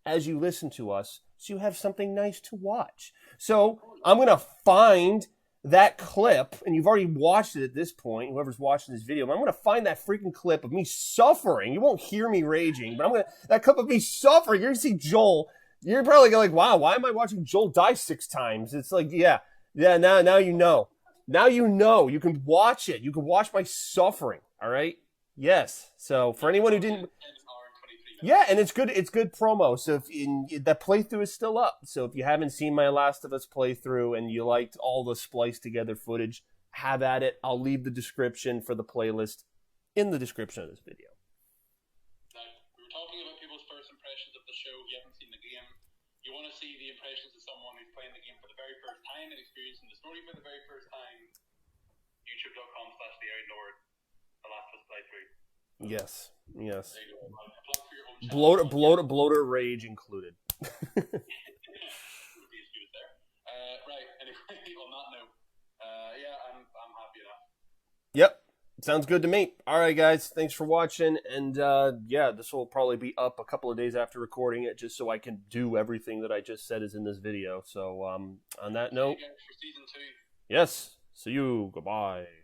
as you listen to us, so you have something nice to watch. So I'm going to find that clip, and you've already watched it at this point, whoever's watching this video, but I'm going to find that freaking clip of me suffering. You won't hear me raging, but that clip of me suffering, you're going to see Joel. You're probably going like, wow, why am I watching Joel die 6 times? It's like, yeah, now you know. Now you know. You can watch it. You can watch my suffering, all right? Yes. So for anyone who didn't... Yeah, and it's good promo. So that playthrough is still up. So if you haven't seen my Last of Us playthrough and you liked all the spliced together footage, have at it. I'll leave the description for the playlist in the description of this video. Now, we were talking about people's first impressions of the show. If you haven't seen the game, you want to see the impressions of someone who's playing the game for the very first time and experiencing the story for the very first time. YouTube.com/TheOutlord, The Last of Us playthrough. Yes. Bloater rage included. Right, anyway, on that note, yeah, I'm happy enough. Yep, sounds good to me. All right, guys, thanks for watching, and yeah, this will probably be up a couple of days after recording it, just so I can do everything that I just said is in this video. So, on that note, for season 2. Yes, see you. Goodbye.